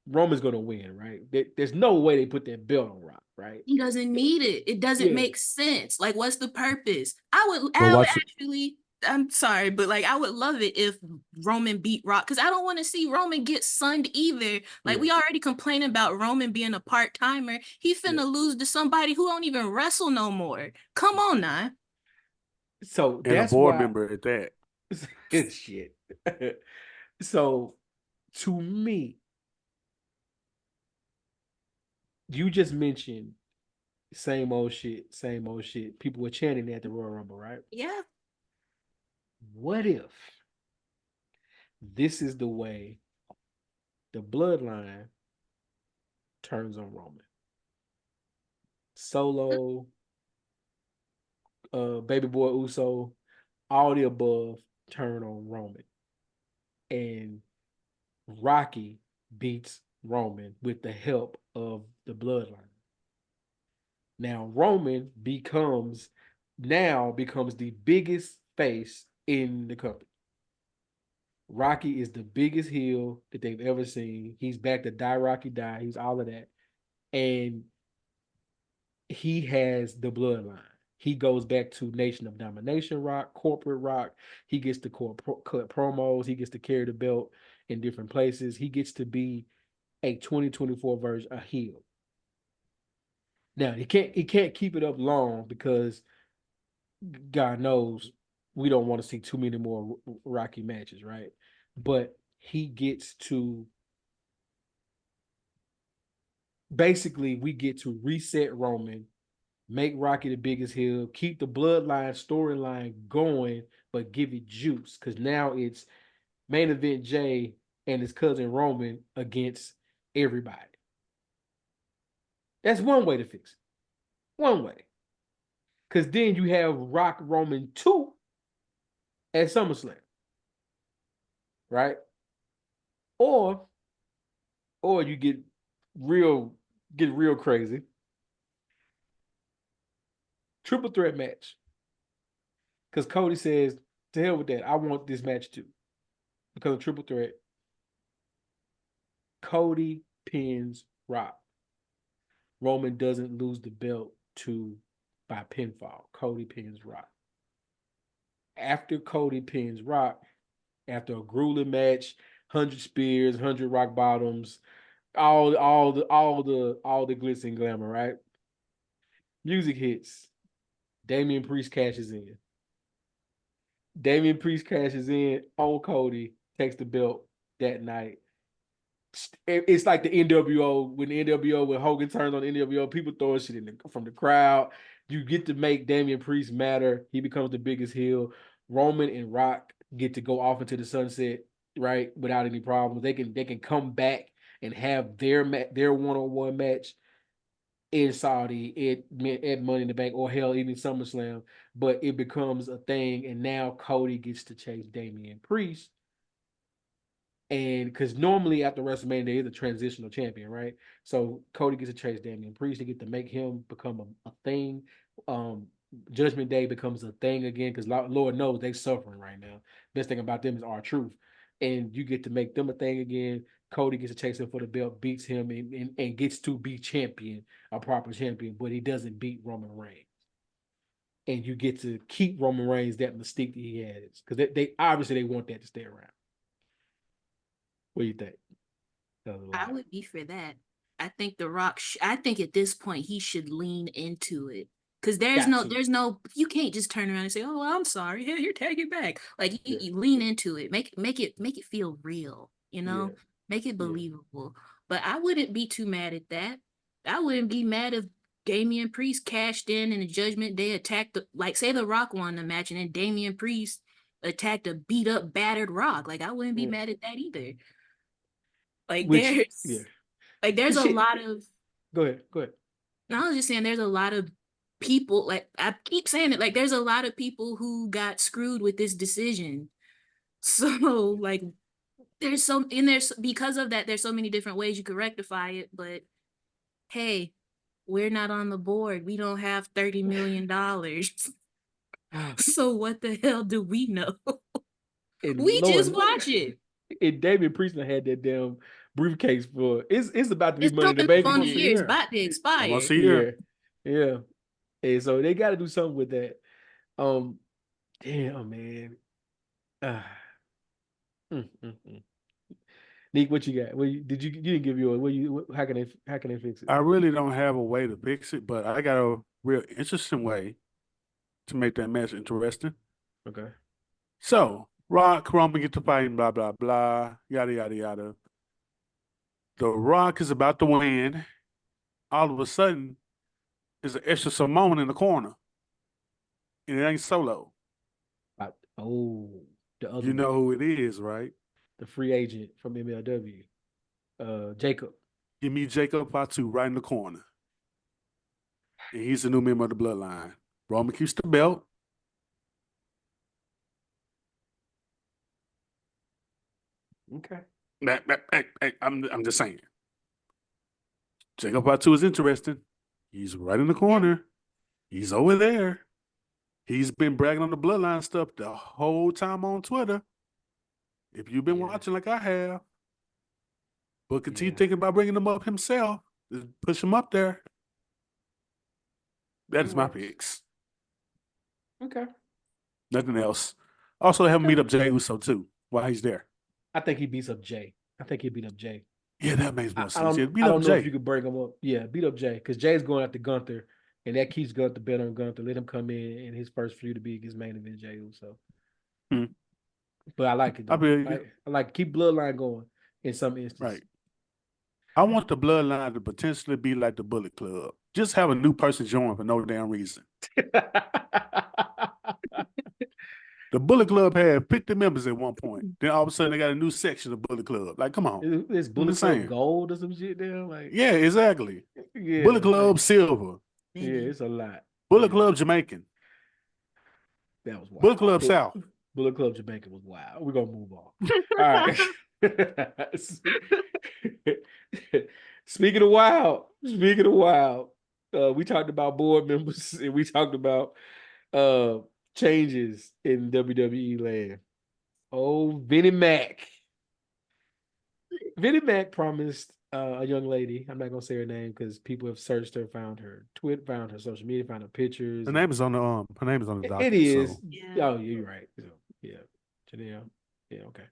Roman's gonna win, right? There's no way they put that belt on Rock, right? He doesn't need it. It doesn't make sense. Like, what's the purpose? I would actually, I'm sorry, but like I would love it if Roman beat Rock, because I don't want to see Roman get sunned either. Like, we already complaining about Roman being a part-timer. He finna lose to somebody who don't even wrestle no more. Come on now. So and that's a board why, member at that. shit. So to me, you just mentioned same old shit, same old shit. People were chanting at the Royal Rumble, right? Yeah. What if this is the way the bloodline turns on Roman? Solo, baby boy Uso, all the above turn on Roman. And Rocky beats Roman with the help of the bloodline. Now Roman becomes the biggest face in the company. Rocky is the biggest heel that they've ever seen. He's back to die Rocky die. He's all of that. And he has the bloodline. He goes back to Nation of Domination Rock, corporate Rock. He gets to cut promos. He gets to carry the belt in different places. He gets to be a 2024 version, a heel. Now he can't keep it up long, because God knows we don't want to see too many more Rocky matches, right? But he gets to, basically, we get to reset Roman, make Rocky the biggest heel, keep the bloodline storyline going, but give it juice, because now it's main event Jay and his cousin Roman against everybody. That's one way to fix it. One way. Because then you have Rock Roman 2 at SummerSlam. Right? Or you get real crazy. Triple threat match. Because Cody says, to hell with that. I want this match too. Because of triple threat. Cody pins Rock. Roman doesn't lose the belt by pinfall. Cody pins Rock. After Cody pins Rock, after a grueling match, 100 spears, 100 rock bottoms, all the glitz and glamour, right? Music hits. Damian Priest cashes in. Damian Priest cashes in on Cody, takes the belt that night. It's like the NWO, when Hogan turns on the NWO, people throwing shit from the crowd. You get to make Damian Priest matter. He becomes the biggest heel. Roman and Rock get to go off into the sunset, right, without any problems. They can come back and have their one-on-one match in Saudi at Money in the Bank, or hell, even SummerSlam. But it becomes a thing, and now Cody gets to chase Damian Priest. And because normally after WrestleMania, there is a transitional champion, right? So Cody gets to chase Damian Priest. They get to make him become a thing. Judgment Day becomes a thing again, because Lord knows they're suffering right now. Best thing about them is R-Truth. And you get to make them a thing again. Cody gets to chase him for the belt, beats him, and gets to be champion, a proper champion, but he doesn't beat Roman Reigns. And you get to keep Roman Reigns that mystique that he has, because they obviously they want that to stay around. What do you think? I would be for that. I think The Rock. I think at this point he should lean into it because there's no. You can't just turn around and say, "Oh, well, I'm sorry. Here, take it back." Like you lean into it. Make it feel real. You know, make it believable. But I wouldn't be too mad at that. I wouldn't be mad if Damian Priest cashed in and the Judgment Day attacked say The Rock won the match and then Damian Priest attacked a beat up, battered Rock. Like I wouldn't be mad at that either. Like there's a lot of. Go ahead. No, I was just saying there's a lot of people, like I keep saying it, like there's a lot of people who got screwed with this decision. So like there's because of that, there's so many different ways you could rectify it, but hey, we're not on the board. We don't have $30 million. So what the hell do we know? We just watch it. And Damian Priest had that damn briefcase for it's about to be Money in the Bank. On here. It's about to expire. Almost a year. Yeah. And so they got to do something with that. Damn, man. Nick, what you got? You didn't give yours. How can they fix it? I really don't have a way to fix it, but I got a real interesting way to make that match interesting. Okay. So Rock, Roman get to fighting, blah blah blah, yada yada yada. The Rock is about to win. All of a sudden, there's an extra Samoan in the corner, and it ain't Solo. The other. You know who it is, right? The free agent from MLW, Jacob. Give me Jacob Fatu right in the corner, and he's the new member of the Bloodline. Roman keeps the belt. Okay. I'm just saying. Jacob Fatu is interesting. He's right in the corner. He's over there. He's been bragging on the Bloodline stuff the whole time on Twitter. If you've been watching like I have, Booker T thinking about bringing him up himself, just push him up there. That is my picks. Okay. Nothing else. Also, have him meet up Jey Uso too while he's there. I think he beats up Jay. I think he beat up Jay. Yeah, that makes more sense. I don't know if you could bring him up. Yeah, beat up Jay because Jay's going after Gunther, and that keeps Gunther bet on Gunther. Let him come in his first feud to be his main event, Jey Uso. But I like it. I like keep Bloodline going in some instances. Right. I want the Bloodline to potentially be like the Bullet Club. Just have a new person join for no damn reason. The Bullet Club had 50 members at one point. Then all of a sudden they got a new section of Bullet Club. Like, come on. It's Bullet Club Gold or some shit there. Like, yeah, exactly. Yeah, Bullet Club Silver. Yeah, it's a lot. Bullet Club Jamaican. That was wild. Bullet Club South. Bullet Club Jamaican was wild. We're gonna move on. All right. Speaking of wild, we talked about board members and we talked about changes in WWE land. Oh, Vinnie Mac. Vinnie Mac promised a young lady. I'm not gonna say her name because people have searched her, found her Twitter, found her social media, found her pictures. Her name is on the document. It is. So. Yeah. Oh, you're right. So, yeah, Janelle. Yeah, okay.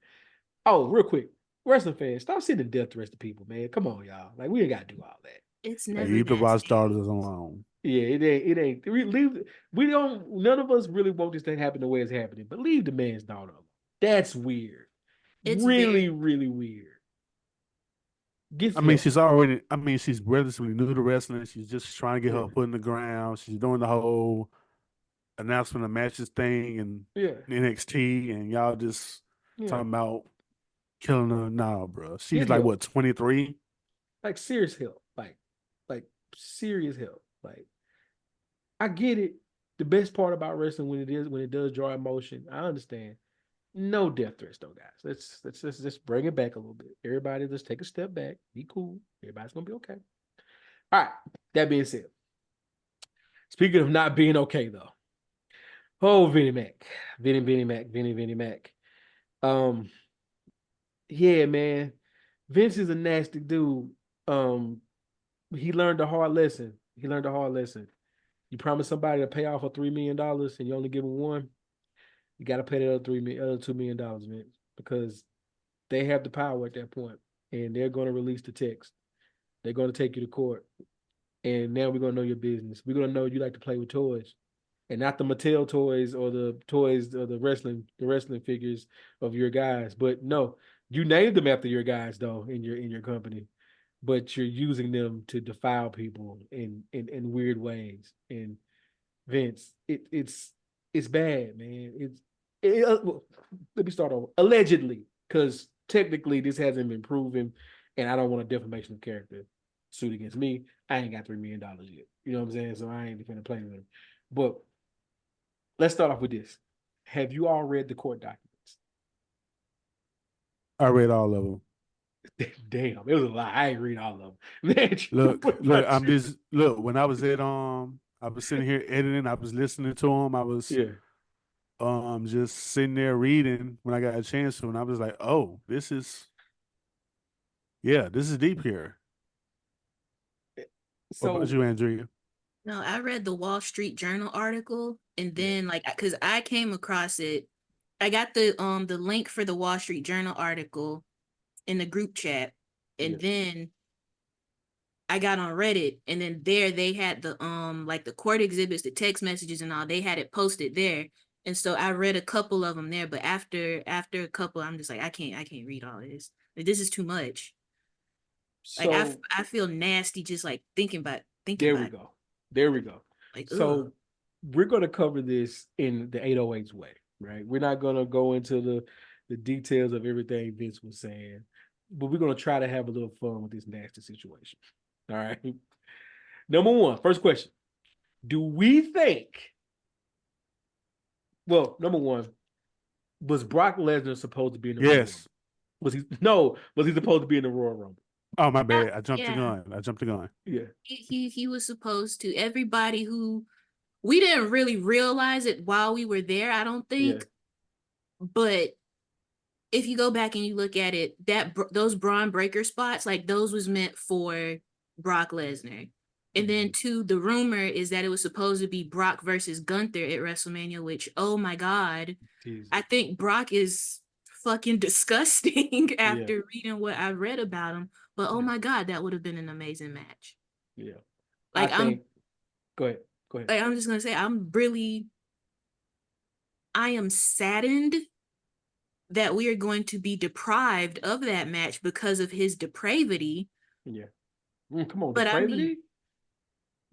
Oh, real quick, wrestling fans, stop sending death threats to people, man. Come on, y'all. Like we ain't gotta do all that. It's never. Leave the Ross daughters alone. Yeah, it ain't. We don't. None of us really want this thing to happen the way it's happening. But leave the man's daughter alone. That's weird. It's really weird. She's relatively new to wrestling. She's just trying to get her foot in the ground. She's doing the whole announcement of matches thing and NXT, and y'all just talking about killing her now, bro. She's like what, 23? Like serious help. Like serious help. Like I get it. The best part about wrestling when it does draw emotion, I understand. No death threats though, guys. Let's just bring it back a little bit. Everybody, let's take a step back. Be cool. Everybody's gonna be okay. All right. That being said, speaking of not being okay though, oh Vinnie Mac. Yeah, man. Vince is a nasty dude. He learned a hard lesson. You promise somebody to pay off for $3 million and you only give them one. You got to pay the other $2 million, man, because They have the power at that point, and they're going to release the text. They're going to take you to court, and now we're going to know your business. We're going to know you like to play with toys, and not the Mattel toys or the toys or the wrestling figures of your guys. But no, you named them after your guys though in your company, but you're using them to defile people in weird ways. And Vince, it's bad, man. Well, let me start over. Allegedly, because technically this hasn't been proven, and I don't want a defamation of character suit against me. I ain't got $3 million yet. You know what I'm saying? So I ain't gonna play with him. But let's start off with this. Have you all read the court documents? I read all of them. Damn, it was a lie. I ain't read all of them. Man, Look, when I was at I was sitting here editing, I was listening to them, I was just sitting there reading when I got a chance to, and I was like, oh, this is deep here. So, what about you, Andrea? No, I read the Wall Street Journal article, and then because I came across it, I got the link for the Wall Street Journal article in the group chat, and then I got on Reddit, and then there they had the the court exhibits, the text messages and all, they had it posted there. And so I read a couple of them there, but after a couple, I'm just like, I can't read all this. Like, this is too much. so Like I feel nasty just like thinking about There we go. Like, so we're gonna cover this in the 808's way, right? We're not gonna go into the details of everything Vince was saying, but we're gonna try to have a little fun with this nasty situation. All right. Number one, first question. Do we think, well, number one, was Brock Lesnar supposed to be in the Royal Rumble? Was he supposed to be in the Royal Rumble? Oh, my bad. I jumped the gun. Yeah. He was supposed to. Everybody who, we didn't really realize it while we were there, I don't think. Yeah. But if you go back and you look at it, those Braun Breaker spots, like those was meant for Brock Lesnar. And then two, the rumor is that it was supposed to be Brock versus Gunther at WrestleMania, which, oh my God, Jesus. I think Brock is fucking disgusting after reading what I read about him. But oh my God, that would have been an amazing match. Yeah. Like go ahead. Like, I'm just gonna say, I am saddened that we are going to be deprived of that match because of his depravity. Yeah. Come on, depravity?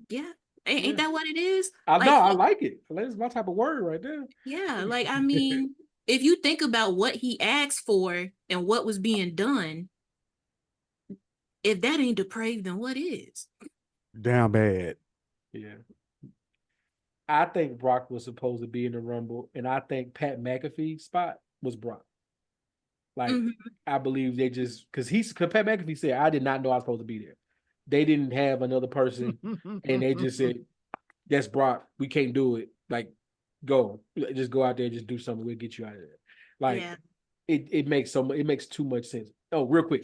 Yeah. Ain't that what it is? I know, I like it. That's my type of word right there. Yeah, like, I mean, if you think about what he asked for and what was being done, if that ain't depraved, then what is? Damn bad. Yeah. I think Brock was supposed to be in the Rumble, and I think Pat McAfee's spot was Brock. Like, I believe they just, because Pat McAfee said, I did not know I was supposed to be there. They didn't have another person, and they just said, that's Brock. We can't do it. Like, go. Just go out there and just do something. We'll get you out of there. Like, it makes too much sense. Oh, real quick.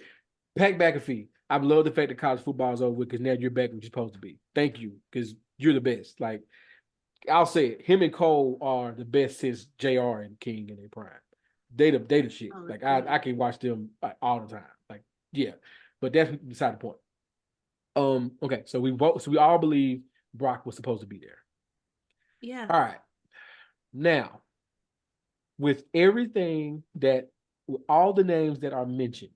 Pat McAfee, I love the fact that college football is over with, because now you're back where you're supposed to be. Thank you, because you're the best. Like, I'll say it. Him and Cole are the best since JR and King in their prime. They the shit. Like, I can watch them all the time. Like, yeah. But that's beside the point. Okay, so we all believe Brock was supposed to be there. Yeah. All right. Now, with all the names that are mentioned,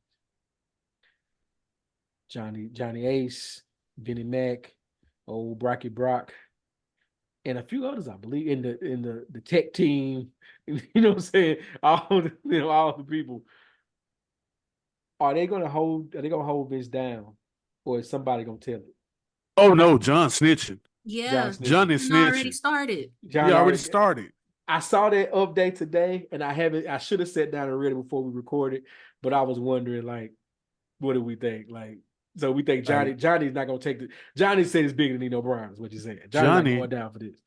Johnny Ace, Vinnie Mac, old Brocky Brock, and a few others, I believe, in the tech team, you know what I'm saying? All the people. Are they gonna hold Vince down, or is somebody gonna tell it? Oh no, John snitching. Yeah, John is snitching. Already started. He already started. I saw that update today, and I should have sat down and read it before we recorded, but I was wondering, like, what do we think? Like, so we think Johnny's not gonna take Johnny said it's bigger than Nino Brown, is what you're saying. Johnny's not going down for this.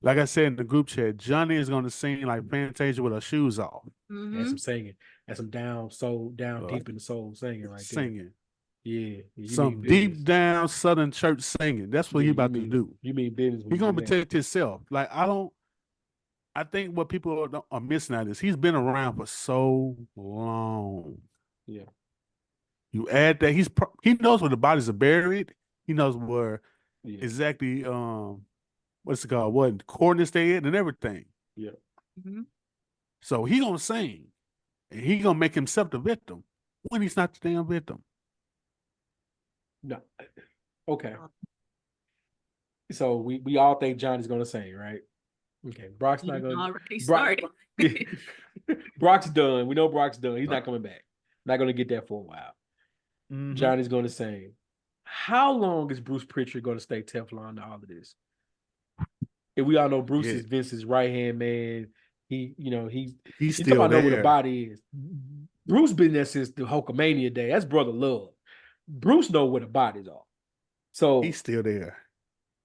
Like I said in the group chat, Johnny is gonna sing like Fantasia with her shoes off. That's some singing. That's some down deep in the soul singing right there. Singing. Yeah. Some deep down Southern church singing. That's what he's about to do. You mean business. He's gonna protect himself. Like, I think what people are missing out is he's been around for so long. Yeah. You add that he knows where the bodies are buried. He knows where Yeah. exactly what's it called? What coordinates they in and everything. Yeah. Mhm. So he gonna sing, and he gonna make himself the victim when he's not the damn victim. No. Okay. So we all think Johnny's gonna sing, right? Okay. Brock's not You gonna. already Brock, started. Brock's done. We know Brock's done. He's not coming back. Not gonna get that for a while. Mhm. Johnny's gonna sing. How long is Bruce Pritchard gonna stay Teflon to all of this? And we all know Bruce is Vince's right hand man. He's He's talking still about know where the there. body is. Bruce been there since the Hulkamania day. That's brother love. Bruce know where the bodies are. So He's still there.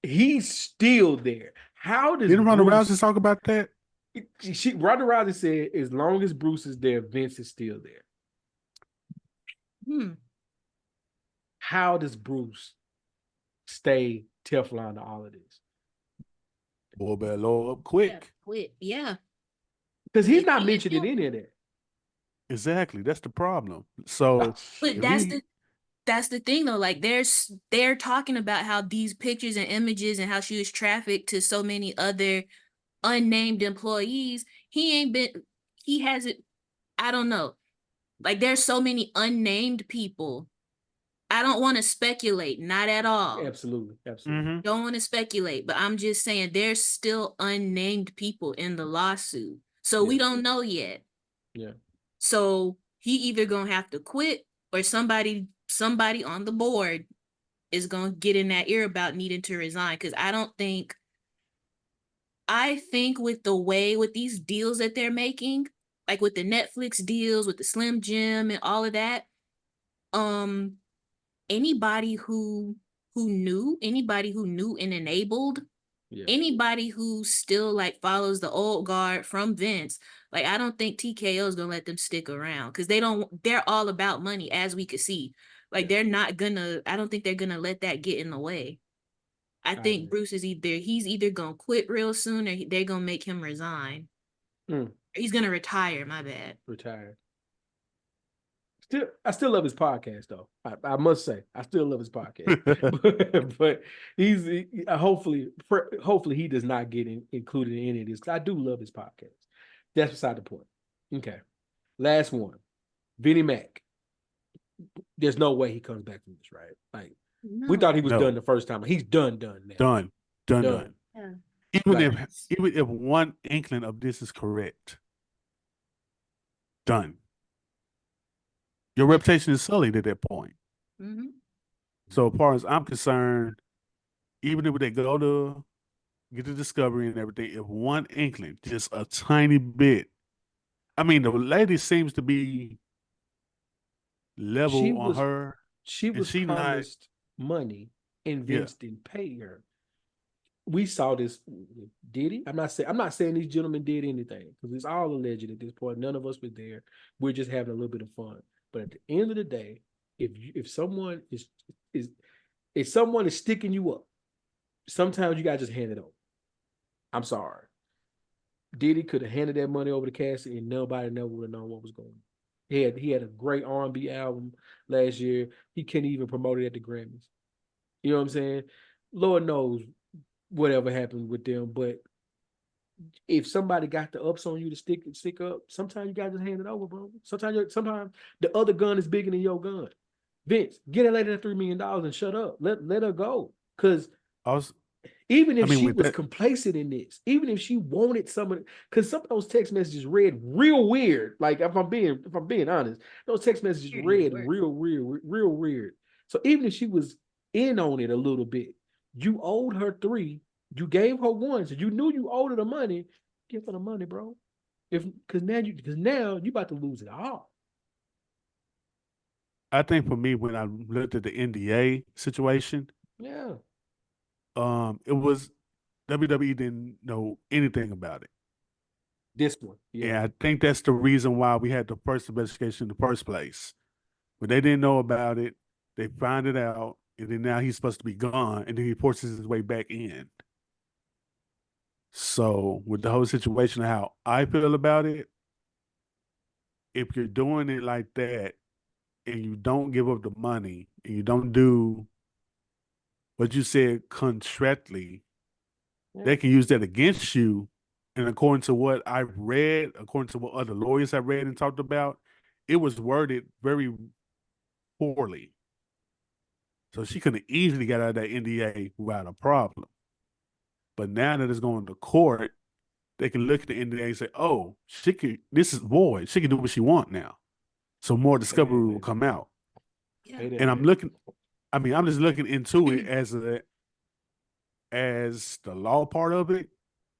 he's still there. How does Didn't Ronda Bruce Rousey talk about that? Ronda Rousey said, as long as Bruce is there, Vince is still there. Hmm. How does Bruce stay Teflon to all of this? Boy, better load up quick. Quit. Yeah. Because he's If not he- mentioned in any of that. Exactly. That's the problem. So But that's the thing though. Like they're talking about how these pictures and images and how she was trafficked to so many other unnamed employees. He hasn't, I don't know. Like there's so many unnamed people. I don't want to speculate, not at all. Absolutely. Don't want to speculate, but I'm just saying there's still unnamed people in the lawsuit. So we don't know yet. Yeah. So he either gonna have to quit or somebody on the board is gonna get in that ear about needing to resign. Because I think with these deals that they're making, like with the Netflix deals, with the Slim Jim and all of that, anybody who knew and enabled, anybody who still like follows the old guard from Vince, like I don't think TKO is gonna let them stick around because they're all about money, as we could see. Like I don't think they're gonna let that get in the way. I think Bruce is he's either gonna quit real soon or they're gonna make him resign. He's gonna retire, my bad. Retire. I still love his podcast though. I must say, I still love his podcast. but he's hopefully he does not get included in any of this. I do love his podcast. That's beside the point. Okay. Last one. Vinnie Mac. There's no way he comes back from this, right? Like we thought he was done the first time. He's done now. Done. Yeah. Even if one inkling of this is correct, done. Your reputation is sullied at that point. Mm-hmm. So as far as I'm concerned, even if they go to get the discovery and everything, if one inkling, just a tiny bit, I mean, the lady seems to be level on her. She was promised money and Vince didn't pay her. We saw this. Did he? I'm not saying these gentlemen did anything because it's all alleged at this point. None of us were there. We're just having a little bit of fun. But at the end of the day, if someone is sticking you up, sometimes you gotta just hand it over. I'm sorry. Diddy could have handed that money over to Cassie and nobody never would have known what was going on. He had a great R&B album last year. He couldn't even promote it at the Grammys. You know what I'm saying? Lord knows whatever happened with them, but if somebody got the ups on you to stick up, sometimes you gotta just hand it over, bro. Sometimes the other gun is bigger than your gun. Vince, get that lady that $3 million and shut up. Let her go. Because even if she was complacent in this, even if she wanted because some of those text messages read real weird. Like if I'm being honest, those text messages read real weird. So even if she was in on it a little bit, you owed her 3. You gave her 1, so you knew you owed her the money. Give her the money, bro. Because now you about to lose it all. I think for me, when I looked at the NDA situation, it was WWE didn't know anything about it. This one, yeah. I think that's the reason why we had the first investigation in the first place. But they didn't know about it. They found it out, and then now he's supposed to be gone, and then he forces his way back in. So with the whole situation of how I feel about it, if you're doing it like that, and you don't give up the money and you don't do what you said contractually, they can use that against you. And according to what I've read, according to what other lawyers have read and talked about, it was worded very poorly. So she could have easily got out of that NDA without a problem. But now that it's going to court, they can look at the NDA and say, "Oh, this is void. She can do what she want now." So more discovery will come out. Yeah. And I'm just looking into it as the law part of it,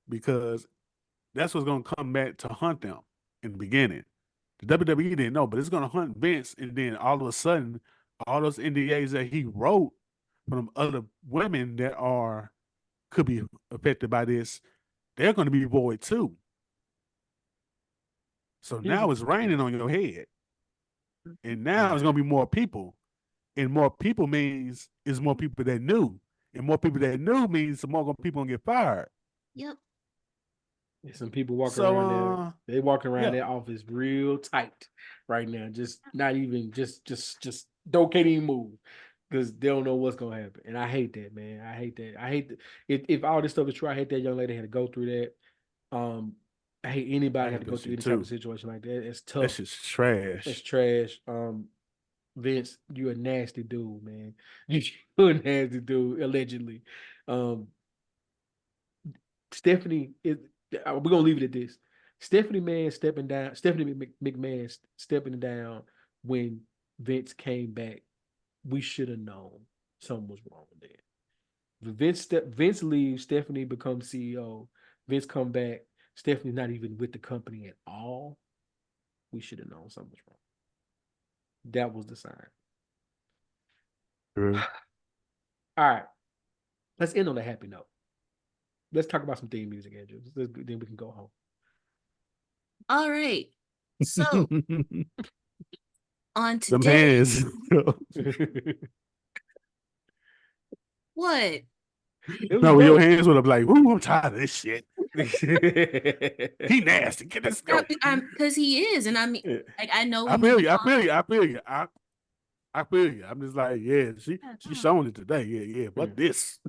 because that's what's going to come back to hunt them in the beginning. The WWE didn't know, but it's going to hunt Vince, and then all of a sudden, all those NDAs that he wrote from other women that could be affected by this, they're going to be void too. So now it's raining on your head. And now it's going to be more people. And more people means it's more people that knew. And more people that knew means some more people going to get fired. Yep. There's some people walking around there. They walking around their office real tight right now. Just not even just can't even move because they don't know what's gonna happen. And I hate that, man. I hate that. I hate if all this stuff is true. I hate that young lady had to go through that. I hate anybody had to go through any type of situation like that. It's tough. That's just trash. It's trash. Vince, you're a nasty dude, man. You're a nasty dude, allegedly. Stephanie is. We're gonna leave it at this. Stephanie McMahon stepping down when Vince came back. We should have known something was wrong there. Vince leaves, Stephanie becomes CEO. Vince come back, Stephanie's not even with the company at all. We should have known something was wrong. That was the sign. True. All right. Let's end on a happy note. Let's talk about some theme music, Andrew. Then we can go home. All right. So on Them today, hands. what? No, your hands would have like, "Ooh, I'm tired of this shit." He nasty. Get this go. Because he is, and I mean, like I know. I feel you. I feel you. I'm just like, yeah, she's showing it today. Yeah. But this.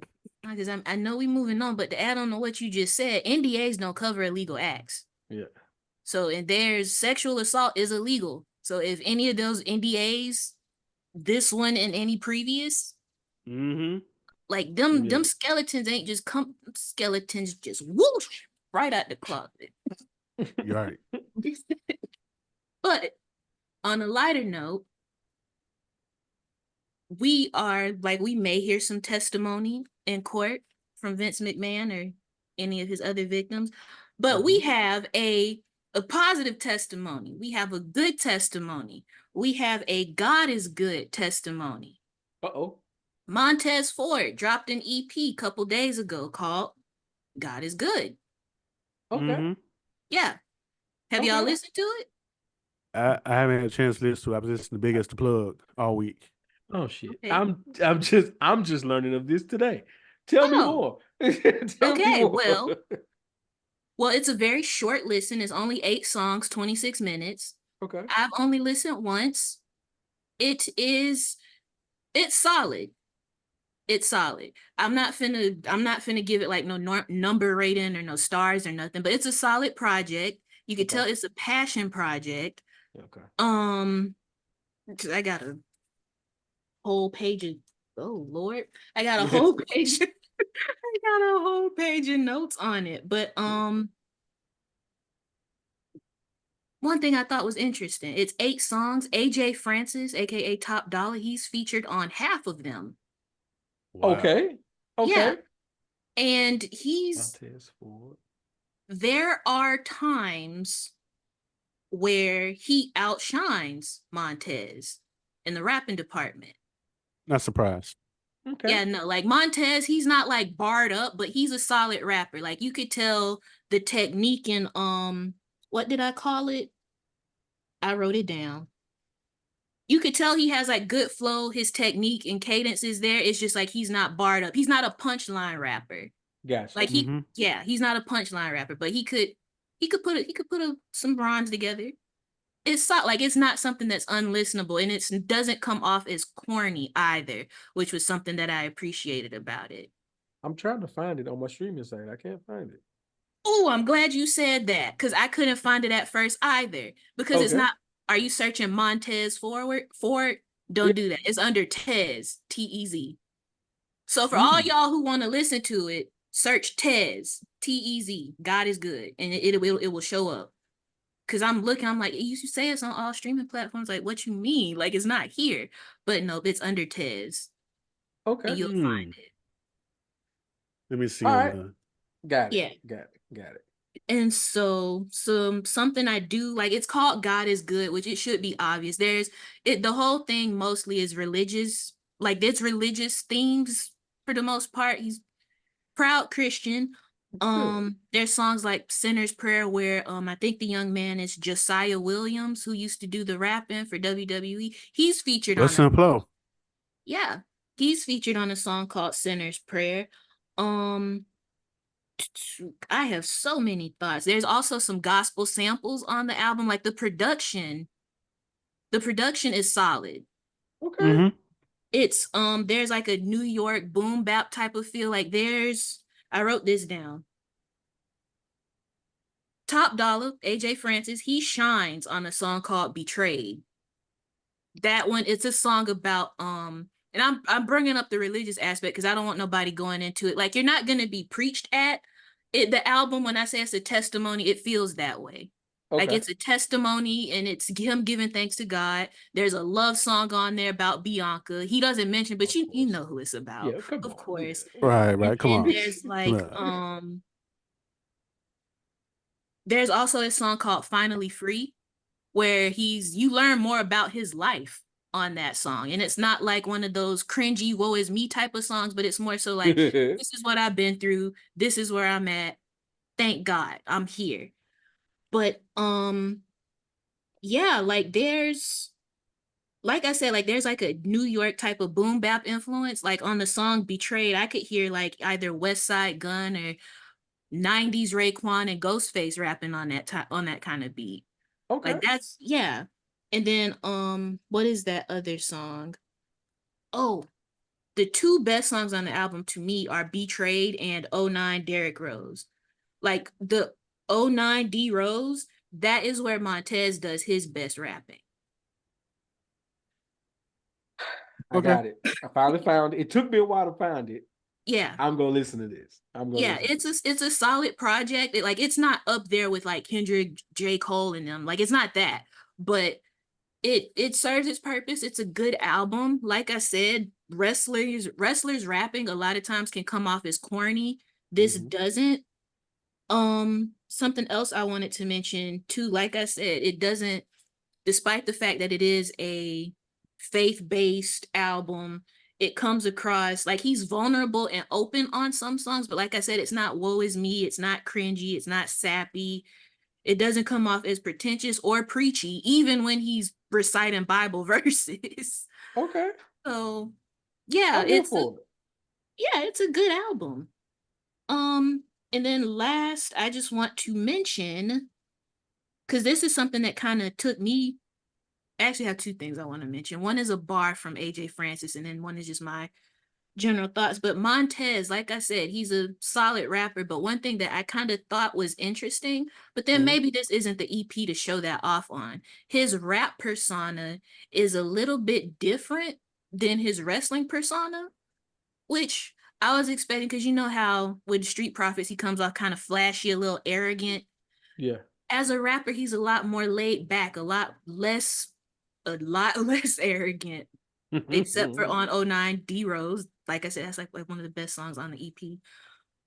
Because I know we moving on, but to add on to what you just said, NDAs don't cover illegal acts. Yeah. So and there's sexual assault is illegal. So if any of those NDAs, this one and any previous, like them skeletons ain't just skeletons just whoosh right out the closet. You're right. But on a lighter note, we may hear some testimony in court from Vince McMahon or any of his other victims, but we have a positive testimony. We have a good testimony. We have a God is good testimony. Montez Ford dropped an EP a couple days ago called God is Good. Okay. Yeah. Have y'all listened to it? I haven't had a chance to listen to it. I was listening to Big as the Plug all week. Oh shit! Okay. I'm just learning of this today. Tell me more. Tell me more. Well, it's a very short listen. It's only 8 songs, 26 minutes. Okay. I've only listened once. It's solid. It's solid. I'm not finna give it like no number rating or no stars or nothing, but it's a solid project. You can tell it's a passion project. Okay. I got a whole page of I got a whole page. I got a whole page of notes on it. But one thing I thought was interesting. It's 8 songs. AJ Francis, aka Top Dollar, he's featured on half of them. Wow. Okay. Yeah. And Montez Ford. There are times where he outshines Montez in the rapping department. Not surprised. Okay. Yeah, no, like Montez, he's not like barred up, but he's a solid rapper. Like you could tell the technique and what did I call it? I wrote it down. You could tell he has like good flow, his technique and cadence is there. It's just like he's not barred up. He's not a punchline rapper. Gotcha. Like he's not a punchline rapper, but he could put some rhymes together. it's not something that's unlistenable, and it doesn't come off as corny either, which was something that I appreciated about it. I'm trying to find it on my streaming site. I can't find it. Oh, I'm glad you said that, because I couldn't find it at first either. Because it's Okay. not, are you searching Montez Ford? Don't do that. It's under Tez, Tez. So for all y'all who want to listen to it, search Tez, Tez. God is good, and it will show up. Because I'm looking, I'm like, you say it's on all streaming platforms. Like, what you mean? Like, it's not here. But no, it's under Tez. Okay. And you'll find it. Let me see. All right. Got it. Yeah. Got it. And so something I do like, it's called God is Good, which it should be obvious. The whole thing mostly is religious, like there's religious themes for the most part. He's proud Christian. There's songs like Sinner's Prayer where I think the young man is Josiah Williams, who used to do the rapping for WWE. He's featured on yeah, he's featured on a song called Sinner's Prayer. I have so many thoughts. There's also some gospel samples on the album. Like the production is solid. Okay. It's there's like a New York boom bap type of feel. Like I wrote this down. Top Dollar, AJ Francis, he shines on a song called Betrayed. That one, it's a song about and I'm bringing up the religious aspect because I don't want nobody going into it. Like, you're not going to be preached at. The album, when I say it's a testimony, it feels that way. Okay. Like, it's a testimony, and it's him giving thanks to God. There's a love song on there about Bianca. He doesn't mention, but you know who it's about. Yeah, of course. Yeah. Right. Come on. There's like there's also a song called Finally Free, where you learn more about his life on that song. And it's not like one of those cringy woe is me type of songs, but it's more so like, this is what I've been through, this is where I'm at, thank God I'm here. But yeah, like there's, like I said, like there's like a New York type of boom bap influence. Like on the song Betrayed, I could hear like either West Side Gun or 90s Raekwon and Ghostface rapping on that kind of beat. Okay. Like that's, yeah. And then what is that other song? Oh, the two best songs on the album to me are Betrayed and 09 Derrick Rose. Like the 09 D Rose, that is where Montez does his best rapping. I got it. I finally found it. It took me a while to find it. Yeah. I'm gonna listen to this. It's a solid project. It's not up there with like Kendrick, J. Cole and them. Like, it's not that, but it serves its purpose. It's a good album. Like I said, wrestlers rapping a lot of times can come off as corny. This doesn't. Something else I wanted to mention too, like I said, it doesn't, despite the fact that it is a faith-based album, it comes across like he's vulnerable and open on some songs, but like I said, it's not woe is me, it's not cringy, it's not sappy. It doesn't come off as pretentious or preachy, even when he's reciting Bible verses. Okay. So yeah, it's a good album. And then last, I just want to mention, because this is something that kind of took me, I actually have two things I want to mention. One is a bar from AJ Francis, and then one is just my general thoughts. But Montez, like I said, he's a solid rapper. But one thing that I kind of thought was interesting, but then maybe this isn't the EP to show that off on. His rap persona is a little bit different than his wrestling persona, which I was expecting, because you know how with Street Profits, he comes off kind of flashy, a little arrogant. Yeah. As a rapper, he's a lot more laid back, a lot less arrogant, except for on 09 D Rose. Like I said, that's like one of the best songs on the EP.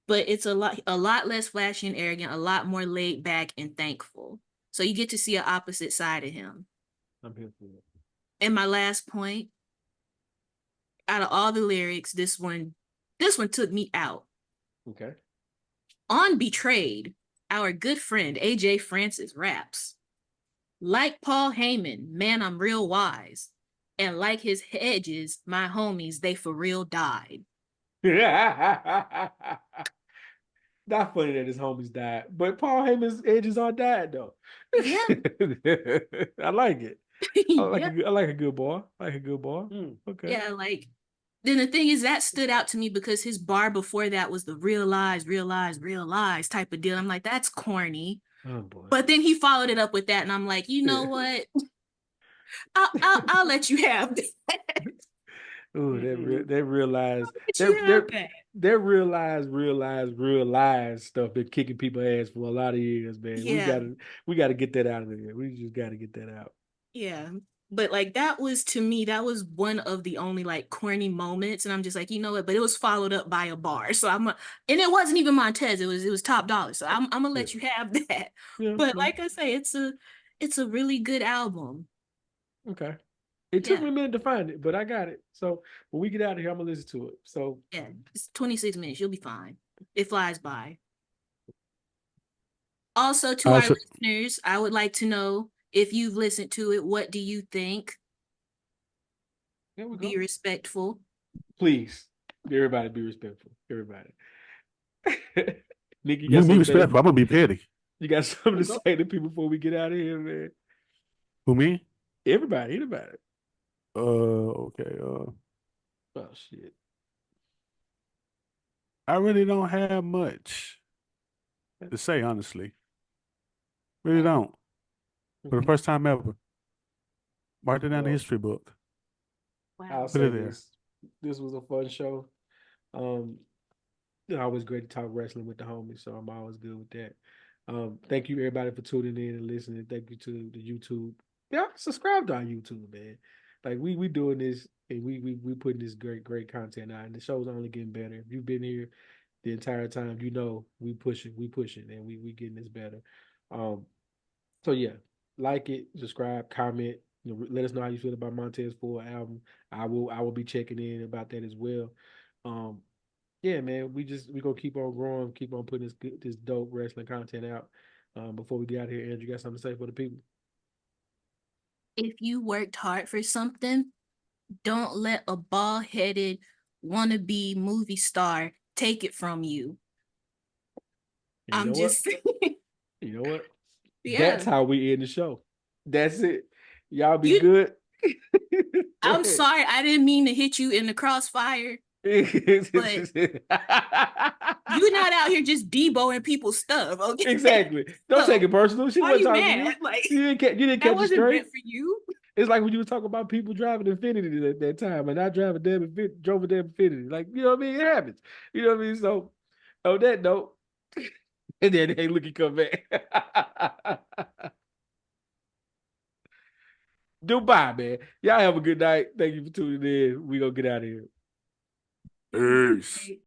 But it's a lot less flashy and arrogant, a lot more laid back and thankful. So you get to see an opposite side of him. I'm here for it. And my last point, out of all the lyrics, this one took me out. Okay. On Betrayed, our good friend AJ Francis raps, like Paul Heyman, man, I'm real wise. And like his hedges, my homies, they for real died. Not funny that his homies died, but Paul Heyman's edges are died though. Yeah. I like it. Yeah. I like a good boy. I like a good boy. Okay. Yeah, like then the thing is that stood out to me because his bar before that was the real lies, real lies, real lies type of deal. I'm like, that's corny. Oh boy. But then he followed it up with that, and I'm like, you know what? I'll let you have that. Ooh, that realized Let you have that. that realize stuff been kicking people's ass for a lot of years, man. Yeah. We gotta get that out of there. We just gotta get that out. Yeah. But like that was to me, that was one of the only like corny moments. And I'm just like, you know what? But it was followed up by a bar. So and it wasn't even Montez, it was Top Dollar. So I'm gonna let you have that. Yeah, But like I say, it's a really good album. okay. It took me a minute to find it, but I got it. So when we get out of here, I'm gonna listen to it. So yeah, it's 26 minutes. You'll be fine. It flies by. Also, to our listeners, I would like to know if you've listened to it, what do you think? There we go. Be respectful. Please, everybody be respectful. Everybody. Nikki, you be respectful. I'm gonna be petty. You got something to say to people before we get out of here, man? Who, me? Everybody. Okay. Oh shit. I really don't have much to say, honestly. Really don't. For the first time ever. Mark it down the history book. Wow. I'll say this. This was a fun show. Always great to talk wrestling with the homies, so I'm always good with that. Thank you everybody for tuning in and listening. Thank you to the YouTube. Yeah, subscribe to our YouTube, man. Like we doing this and we putting this great content out, and the show's only getting better. If you've been here the entire time, you know we pushing, and we getting this better. So yeah, like it, subscribe, comment. You know, let us know how you feel about Montez Ford album. I will be checking in about that as well. Yeah, man, we gonna keep on growing, keep on putting this dope wrestling content out. Before we get out of here, Andrew, you got something to say for the people? If you worked hard for something, don't let a bald-headed wannabe movie star take it from you. I'm just saying. You know what? Yeah. That's how we end the show. That's it. Y'all be good. I'm sorry, I didn't mean to hit you in the crossfire. But you're not out here just deboing people's stuff, okay? Exactly. Don't take it personal. She wasn't talking to you. Like, you didn't catch it straight. Meant for you. It's like when you were talking about people driving Infiniti at that time, and I drove a damn Infiniti. Like, you know what I mean? It happens. You know what I mean? So, on that note, and then hey, look, he come back. Dubai, man. Y'all have a good night. Thank you for tuning in. We gonna get out of here. Peace.